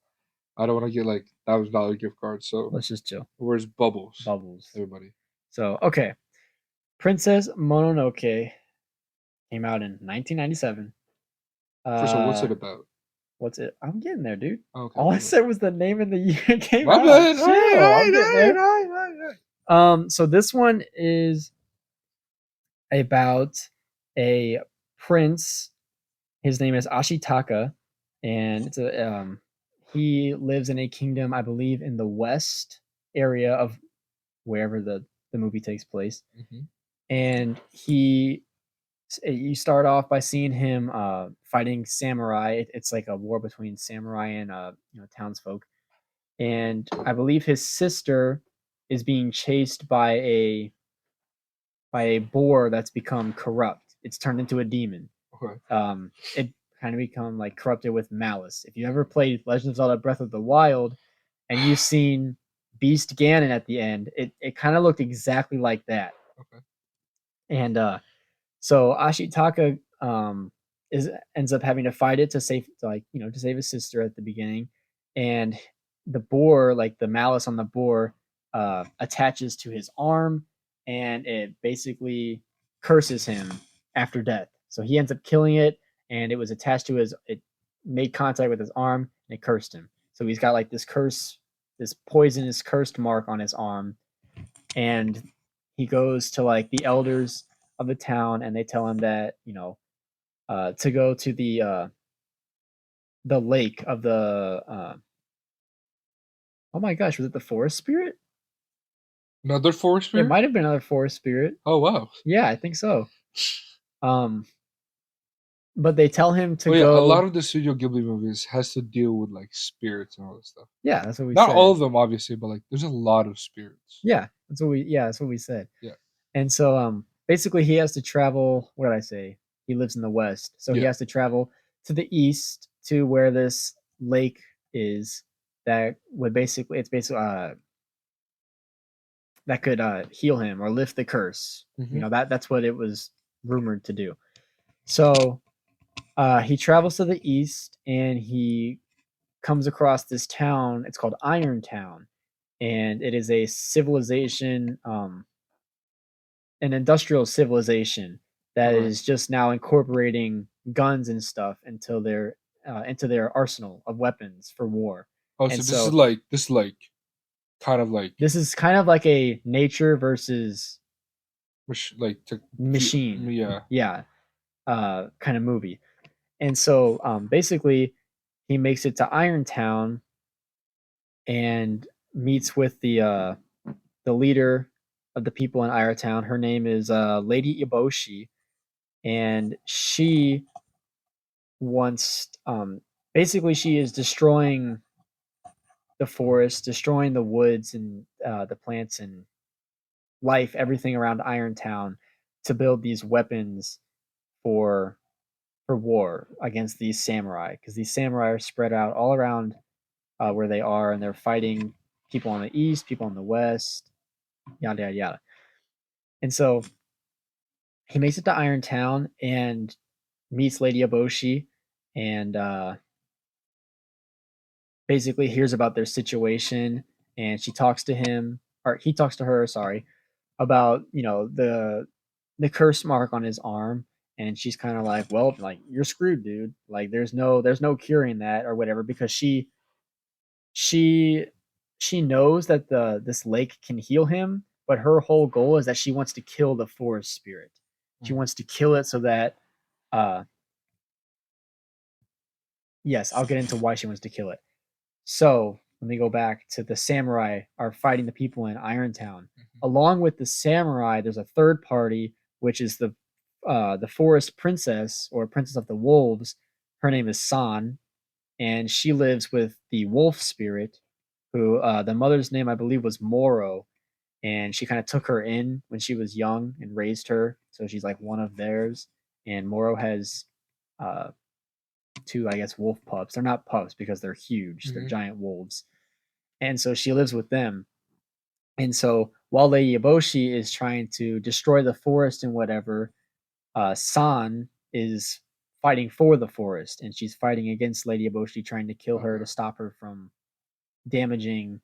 I don't want to get like $1,000 gift card. So Let's just chill. where's bubbles? Bubbles. Everybody. So, okay. Princess Mononoke came out in 1997. First of all, what's it about? What's it? I'm getting there, dude. Okay. All I said was the name and the year it came My out. bad. Chill. I'm getting there. Right. So this one is about a prince. His name is Ashitaka, and it's a he lives in a kingdom, I believe, in the west area of wherever the movie takes place. Mm-hmm. And you start off by seeing him fighting samurai. It's like a war between samurai and townsfolk. And I believe his sister is being chased by a boar that's become corrupt. It's turned into a demon. Okay. It kind of become like corrupted with malice. If you ever played Legend of Zelda: Breath of the Wild, and you've seen Beast Ganon at the end, it kind of looked exactly like that. Okay. And so Ashitaka ends up having to fight it to save his sister at the beginning, and the boar, like the malice on the boar, attaches to his arm, and it basically curses him after death. So he ends up killing it, and it was attached to it made contact with his arm, and it cursed him. So he's got like this poisonous cursed mark on his arm, and he goes to like the elders of the town, and they tell him that to go to the lake of the oh my gosh, was it the forest spirit? Another forest spirit? It might have been another forest spirit. Oh wow. Yeah, I think so. But they tell him to Yeah, go. a lot of the Studio Ghibli movies has to deal with like spirits and all that stuff. Yeah, that's what we Not said. all of them, obviously, but like there's a lot of spirits. Yeah, that's what we said. Yeah. And so basically he has to travel. What did I say? He lives in the west, so he Yeah. has to travel to the east to where this lake is. That would basically that could heal him or lift the curse. Mhm. That's what it was rumored to do. So he travels to the east, and he comes across this town. It's called Iron Town, and it is a civilization, an industrial civilization that Right. is just now incorporating guns and stuff into their arsenal of weapons for war. Oh, so And this is so like kind of like this is kind of like a nature versus like to machine, yeah. yeah, kind of movie. And so basically, he makes it to Irontown and meets with the leader of the people in Irontown. Her name is Lady Iboshi, and she wants basically she is destroying the forest, destroying the woods and the plants and life, everything around Irontown, to build these weapons for war against these samurai, because these samurai are spread out all around where they are, and they're fighting people on the east, people on the west, yada yada yada. And so he makes it to Irontown and meets Lady Eboshi, and basically hears about their situation, and she talks to him, or he talks to her, sorry, about the curse mark on his arm. And she's kind of like, well, like, you're screwed, dude. Like, there's no curing that or whatever, because she she knows that this lake can heal him, but her whole goal is that she wants to kill the forest spirit. She wants to kill it so that uh yes, I'll get into why she wants to kill it. So let me go back to the samurai are fighting the people in Irontown. Along with the samurai, there's a third party, which is the forest princess, or princess of the wolves. Her name is San, and she lives with the wolf spirit, who the mother's name I believe was Moro, and she kind of took her in when she was young and raised her, so she's like one of theirs. And Moro has uh, two, I guess, wolf pups. They're not pups because they're huge; they're giant wolves, and so she lives with them. And so while Lady Eboshi is trying to destroy the forest and whatever, San is fighting for the forest, and she's fighting against Lady Eboshi, trying to kill her to stop her from damaging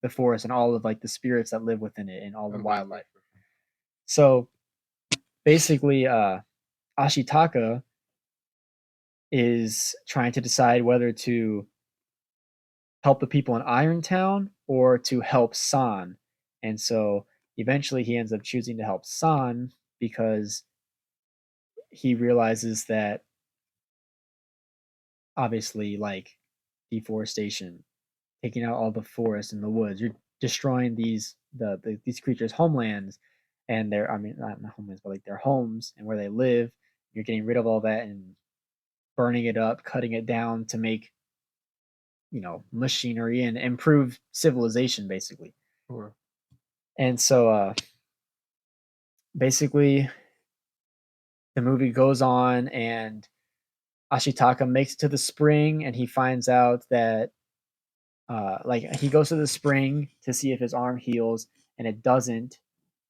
the forest and all of like the spirits that live within it and all the wildlife. So basically, Ashitaka is trying to decide whether to help the people in Irontown or to help San. And so eventually he ends up choosing to help San because he realizes that obviously, like, deforestation, taking out all the forest and the woods, you're destroying these creatures' homelands and their, I mean, not homelands, but like their homes and where they live. You're getting rid of all that and burning it up, cutting it down to make machinery and improve civilization, basically. Sure. And so basically the movie goes on, and Ashitaka makes it to the spring, and he finds out that like, he goes to the spring to see if his arm heals, and it doesn't.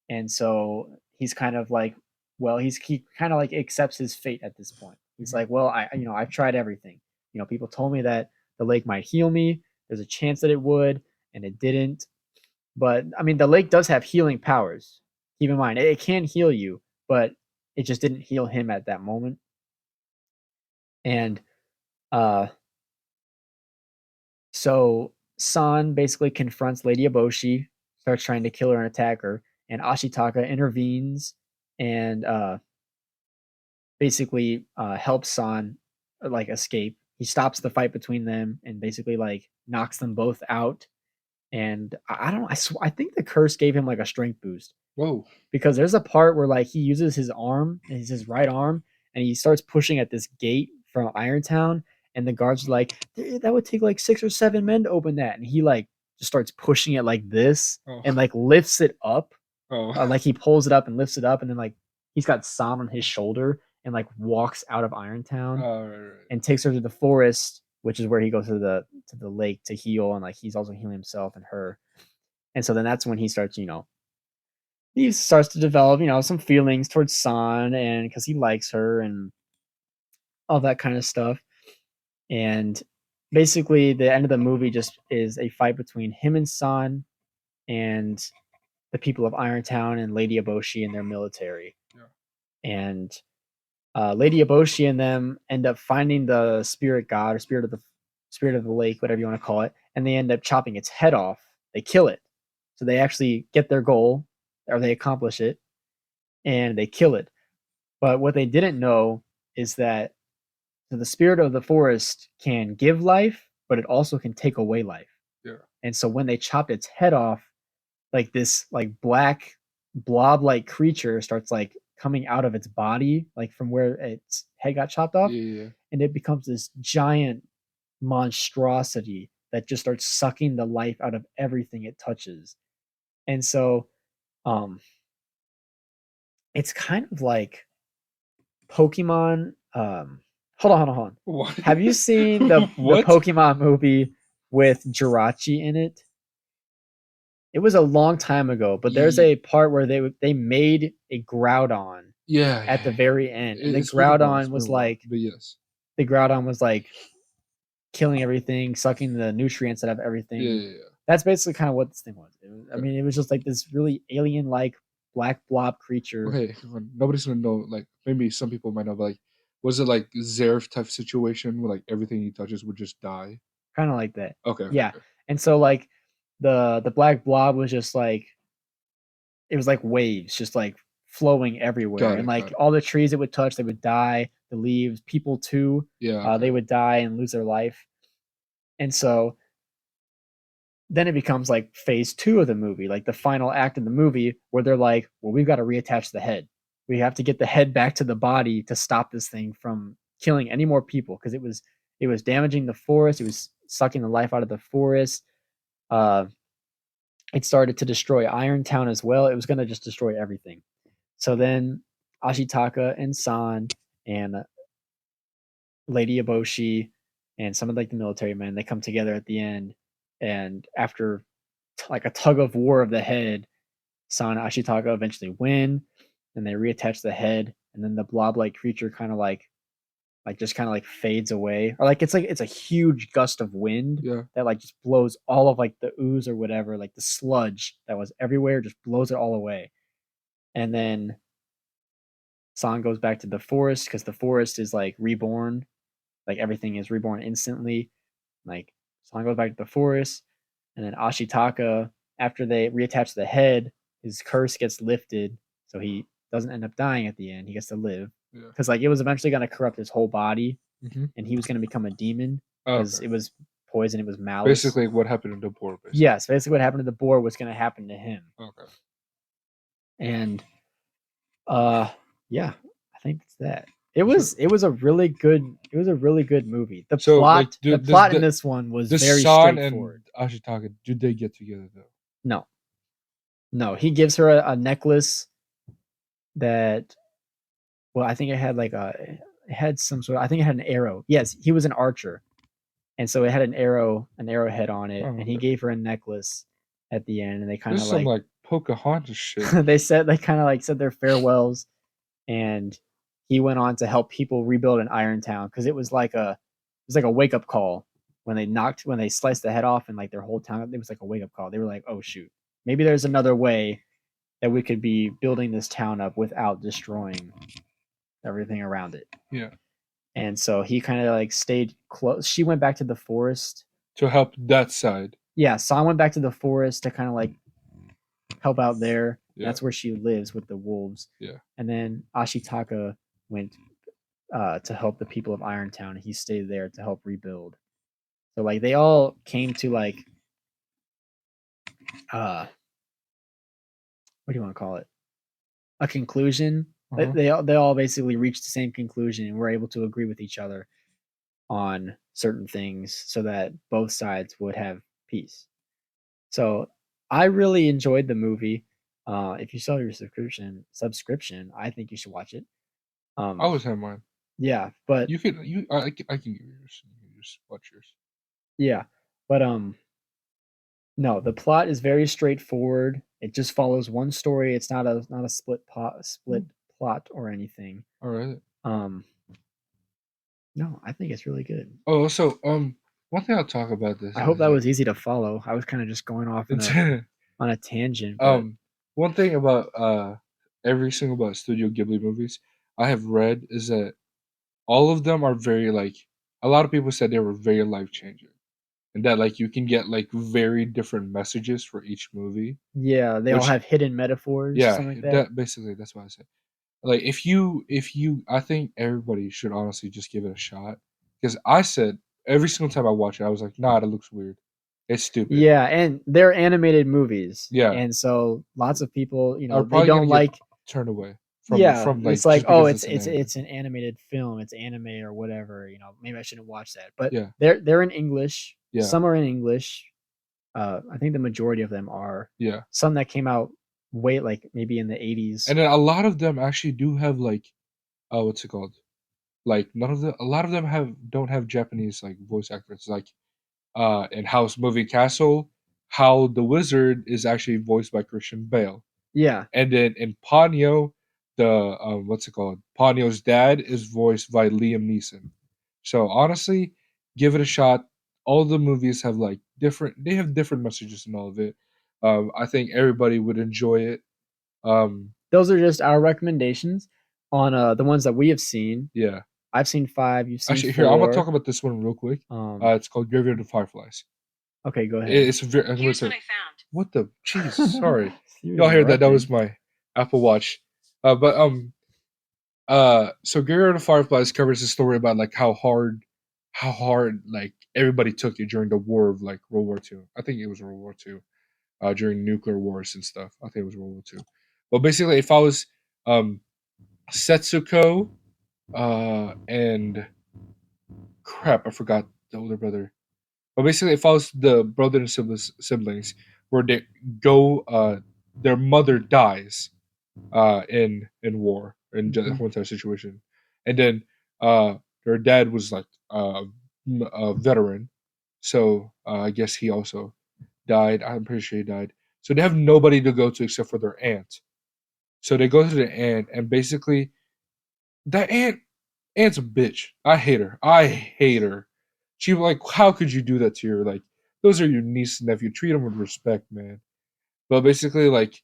And so he's kind of like, well, he kind of like accepts his fate at this point. He's like, well, I've tried everything. People told me that the lake might heal me. There's a chance that it would, and it didn't. But I mean, the lake does have healing powers. Keep in mind, it can heal you, but it just didn't heal him at that moment. And uh, so San basically confronts Lady Eboshi, starts trying to kill her and attack her, and Ashitaka intervenes and basically helps San like escape. He stops the fight between them and basically like knocks them both out. And I don't, I think the curse gave him like a strength boost. Whoa. Because there's a part where like he uses his arm, and it's his right arm, and he starts pushing at this gate from Irontown, and the guards are like, that would take like 6 or 7 men to open that," and he like just starts pushing it like this, Oh. and like lifts it up, Oh. like he pulls it up and lifts it up, and then like he's got Sam on his shoulder and like walks out of Irontown Right. and takes her to the forest, which is where he goes to the lake to heal, and like he's also healing himself and her. And so then that's when he starts, he starts to develop, some feelings towards San, and because he likes her and all that kind of stuff. And basically, the end of the movie just is a fight between him and San and the people of Irontown and Lady Eboshi and their military. Yeah. and Lady Eboshi and them end up finding the spirit god or spirit of the lake, whatever you want to call it, and they end up chopping its head off. They kill it, so they actually get their goal, or they accomplish it, and they kill it. But what they didn't know is that the spirit of the forest can give life, but it also can take away life. Yeah. And so when they chopped its head off, like this like black blob like creature starts like coming out of its body, like from where its head got chopped off, Yeah. and it becomes this giant monstrosity that just starts sucking the life out of everything it touches. And so it's kind of like Pokemon. Hold on. What? Have you seen the What? Pokemon movie with Jirachi in it? It was a long time ago, but there's a part where they made a Groudon Yeah. at the very end, and It's been a while. It's Groudon been was a while. like But yes. the Groudon was like killing everything, sucking the nutrients out of everything. Yeah. That's basically kind of what this thing was. I mean, it was just like this really alien-like black blob creature. Okay, nobody's gonna know. Like maybe some people might know, but like, was it like Zerf type situation where like everything he touches would just die? Kind of like that. Okay. Yeah. And so like the black blob was just like it was like waves, just like flowing everywhere. Got And it, like got it. all the trees it would touch, they would die. The leaves, people too, Yeah. they would die and lose their life. And so then it becomes like phase 2 of the movie, like the final act of the movie, where they're like, well, we've got to reattach the head. We have to get the head back to the body to stop this thing from killing any more people, because it was damaging the forest. It was sucking the life out of the forest. It started to destroy Irontown as well. It was going to just destroy everything. So then Ashitaka and San and Lady Eboshi and some of like the military men, they come together at the end, and after like a tug of war of the head, San and Ashitaka eventually win, and they reattach the head, and then the blob-like creature kind of like just kind of like fades away, or like it's a huge gust of wind Yeah. that like just blows all of like the ooze or whatever, like the sludge that was everywhere, just blows it all away. And then San goes back to the forest because the forest is like reborn, like everything is reborn instantly. Like San goes back to the forest, and then Ashitaka, after they reattach the head, his curse gets lifted, so he doesn't end up dying at the end. He gets to live Yeah. because like it was eventually going to corrupt his whole body, Mm-hmm. and he was going to become a demon Oh, because okay. it was poison, it was malice. Basically, what happened to the boar? Basically. Yes, basically what happened to the boar was going to happen to him. Okay. And yeah, I think it's that. It was a really good movie. The So, like, plot the plot in this one was very San straightforward. and Ashitaka, do they get together though? No, he gives her a necklace that, well, I think it had like it had some sort of, I think it had an arrow. Yes, he was an archer, and so it had an arrowhead on it, Oh, and he okay. gave her a necklace at the end, and they kind This of is some like Pocahontas shit. they kind of like said their farewells, and he went on to help people rebuild an Irontown because it was like a wake up call when they sliced the head off and like their whole town. It was like a wake up call. They were like, oh shoot, maybe there's another way that we could be building this town up without destroying everything around it. Yeah. And so he kind of like stayed close. She went back to the forest To help that side. Yeah, San went back to the forest to kind of like help out there. Yeah. That's where she lives with the wolves. Yeah. And then Ashitaka went to help the people of Irontown, and he stayed there to help rebuild. So like they all came to like what do you want to call it? A conclusion. Uh-huh. They all basically reached the same conclusion and were able to agree with each other on certain things so that both sides would have peace. So I really enjoyed the movie. If you saw your subscription, I think you should watch it. I always have mine. Yeah, but I can give you yours. You can just watch yours. yeah, but no, the plot is very straightforward. It just follows one story. It's not a split plot or anything. All right. No, I think it's really good. Oh, so one thing I'll talk about this. I hope that was easy to follow. I was kind of just going off on a tangent. But one thing about every single about Studio Ghibli movies, I have read is that all of them are very like a lot of people said they were very life changing, and that like you can get like very different messages for each movie. Yeah, they all Which have hidden metaphors or yeah, something like that. that basically that's what I said. Like if you I think everybody should honestly just give it a shot because I said every single time I watch it I was like, nah, that looks weird. It's stupid. Yeah, and they're animated movies, Yeah, and so lots of people, are they probably gonna don't get like. turned away Yeah, from it's like like, just "Oh, because it's it's an it's anime. it's an animated film, it's anime or whatever, maybe I shouldn't watch that." But Yeah, they're in English. yeah, Some are in English. I think the majority of them are. yeah. Some that came out way like maybe in the And 80s. then a lot of them actually do have like what's it called? Like none of the a lot of them have don't have Japanese like voice actors. Like in House Movie Castle, How the Wizard is actually voiced by Christian Bale. Yeah, And then in Ponyo, the what's it called? Ponyo's dad is voiced by Liam Neeson. So honestly, give it a shot. All the movies have like different. They have different messages in all of it. I think everybody would enjoy it. Um, those are just our recommendations on, the ones that we have seen. yeah. I've seen 5, you've seen Actually, here I'm gonna talk 4. about this one real quick. Um, It's called Graveyard of Fireflies. okay, go ahead. It's very. I'm gonna Here's what say, I found. what the? Jeez, sorry. He was Y'all hear that? That was interrupting. my Apple Watch. But so Graveyard of Fireflies covers the story about like how hard like everybody took it during the war of like World War II. I think it was World War II. During nuclear wars and stuff. I think it was World War II. But basically, it follows um Setsuko and crap, I forgot the older brother. But basically, it follows the brother and siblings where they go. Their mother dies in war in just Mhm. one type of situation, and then their dad was like a veteran, so I guess he also died. I'm pretty sure he died. So they have nobody to go to except for their aunt. So they go to the aunt, and basically that aunt's a bitch. I hate her. I hate her. She like, how could you do that to your like? Those are your niece and nephew. Treat them with respect, man. But basically, like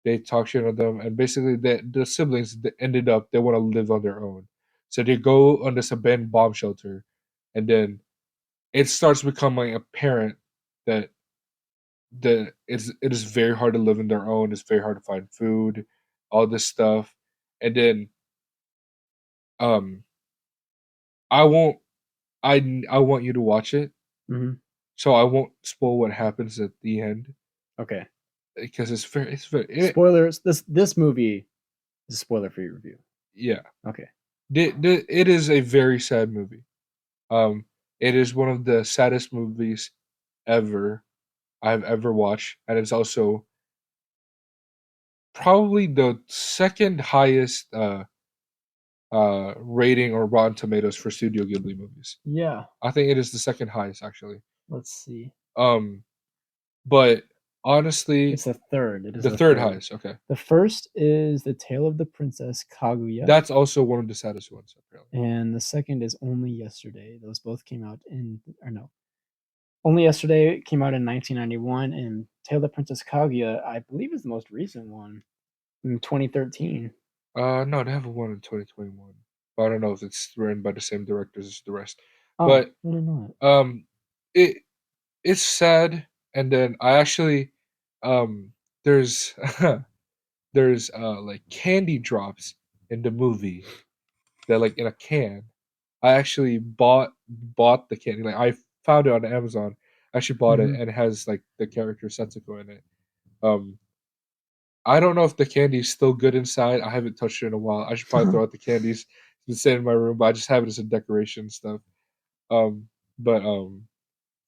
they talk shit on them, and basically the siblings ended up they want to live on their own. So they go on this abandoned bomb shelter, and then it starts becoming apparent that it is very hard to live on their own. It's very hard to find food, all this stuff, and then um I won't I want you to watch it, Mhm. so I won't spoil what happens at the end Okay. because it's very Spoilers. This movie is a spoiler for your review. yeah. Okay. It is a very sad movie. Um, it is one of the saddest movies ever I've ever watched, and it's also probably the second highest rating or Rotten Tomatoes for Studio Ghibli movies. Yeah. I think it is the second highest actually. Let's see. Um, but honestly, It's the third. It is the the third third. highest. Okay, The first is The Tale of the Princess Kaguya, that's also one of the saddest ones apparently. and the second is Only Yesterday. Those both came out or no. Only Yesterday came out in 1991, and Tale of the Princess Kaguya, I believe, is the most recent one in 2013. No, they have one in 2021, but I don't know if it's written by the same directors as the rest. Oh, But I didn't know that. it it's sad, and then I actually um there's there's like candy drops in the movie that like in a can. I actually bought the candy. Like I found it on Amazon. I actually bought it, Mhm. and it has like the character Setsuko in it. Um, I don't know if the candy is still good inside. I haven't touched it in a while. I should probably throw out the candies. It's been sitting in my room, but I just have it as a decoration and stuff. Um, but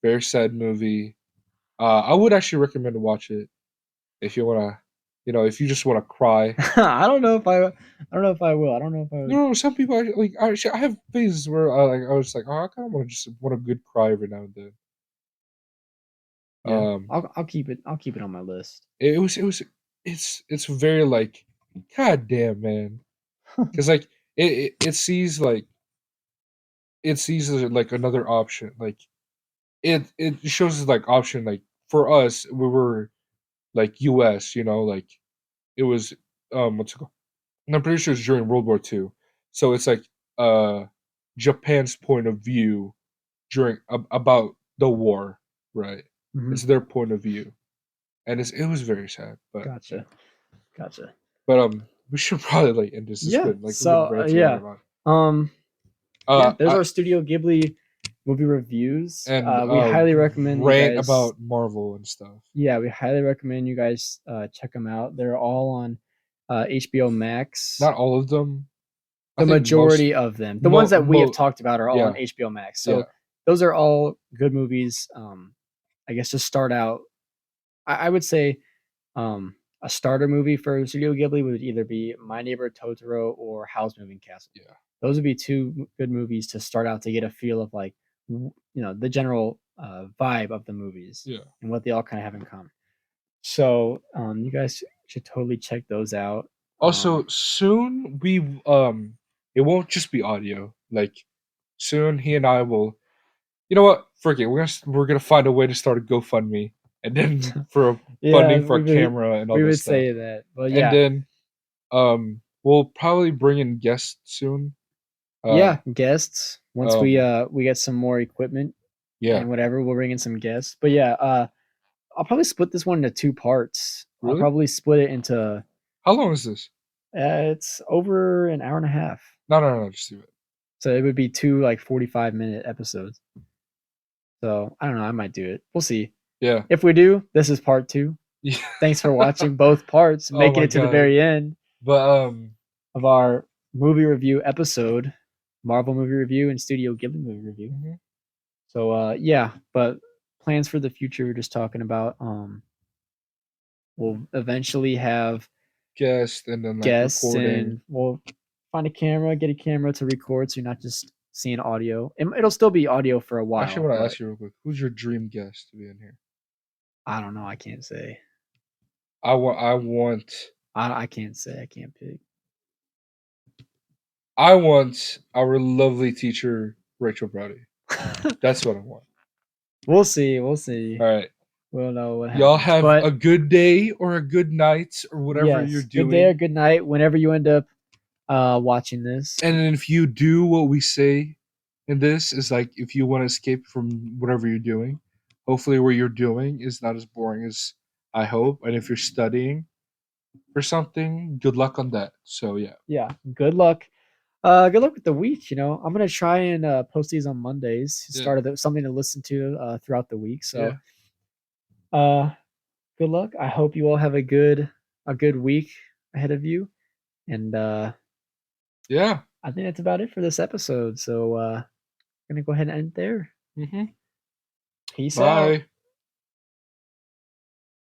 very sad movie. I would actually recommend to watch it if you wanna, if you just wanna cry. I don't know if I will. I don't know if I would. No, some people I have phases where I was like, oh, I kind of want a good cry every now and then. Yeah. Um, I'll keep it. I'll keep it on my list. it was it's very like, god damn man, because like it sees like another option. Like it shows us like option like for us we were like U.S. Like it was what's it called? And I'm pretty sure it's during World War II. So it's like uh Japan's point of view during about the war, right? Mhm. It's their point of view, and it was very sad. But yeah, Gotcha. Gotcha. but we should probably like end this. It's Yeah. been like we've been So ranting on yeah. and on. Um. Yeah. There's I our Studio Ghibli movie reviews. and We highly recommend you rant guys. about Marvel and stuff. Yeah, we highly recommend you guys check them out. They're all on HBO Max. Not all of them. I The think most. majority of them, the ones that we have talked about, are all on Yeah, HBO Max. yeah, So those are all good movies. I guess to start out, I would say a starter movie for Studio Ghibli would either be My Neighbor Totoro or Howl's Moving Castle. yeah, Those would be two good movies to start out to get a feel of like the general vibe of the movies yeah. and what they all kind of have in common. So you guys should totally check those out. Also, soon it won't just be audio. Like soon, he and I will. You know what? Forget. We're gonna find a way to start a GoFundMe, and then for a Yeah, funding for a camera and all we this would stuff, say that, but and yeah, then we'll probably bring in guests soon. yeah, guests. Once Um, we get some more equipment yeah. and whatever, we'll bring in some guests. But yeah, I'll probably split this one into two parts. I'll Really? probably split it into How long is this? it's over an hour and a half. No, no, no. Just do it. So it would be two like 45-minute episodes. So I don't know, I might do it. We'll see. Yeah. If we do, this is part 2. Yeah. Thanks for watching both parts, Oh making my it to the god. very end But of our movie review episode, Marvel movie review and Studio Ghibli movie review. mhm. So yeah, but plans for the future we're just talking about. We'll eventually have Guest and then like guests recording. and we'll find a camera, get a camera to record so you're not just seeing audio. It'll still be audio for a Actually, while, I want to but ask you real quick. Who's your dream guest to be in here? I don't know. I can't say. I want. I want. I can't say. I can't pick. I want our lovely teacher Rachel Browdy. That's what I want. We'll see. We'll see. All right. We'll know what Y'all happens. have But a good day or a good night or whatever you're yes, good day or doing. good night whenever you end up watching this. And then if you do what we say in this is like if you want to escape from whatever you're doing, hopefully what you're doing is not as boring as I hope. And if you're studying for something, good luck on that. So yeah. Yeah, good luck. Good luck with the week. I'm gonna try and post these on Mondays. Yeah. Started something to listen to throughout the week. So, Yeah. good luck. I hope you all have a good week ahead of you. And Yeah. I think that's about it for this episode. So, gonna go ahead and end there. Mm-hmm. Peace out. Bye.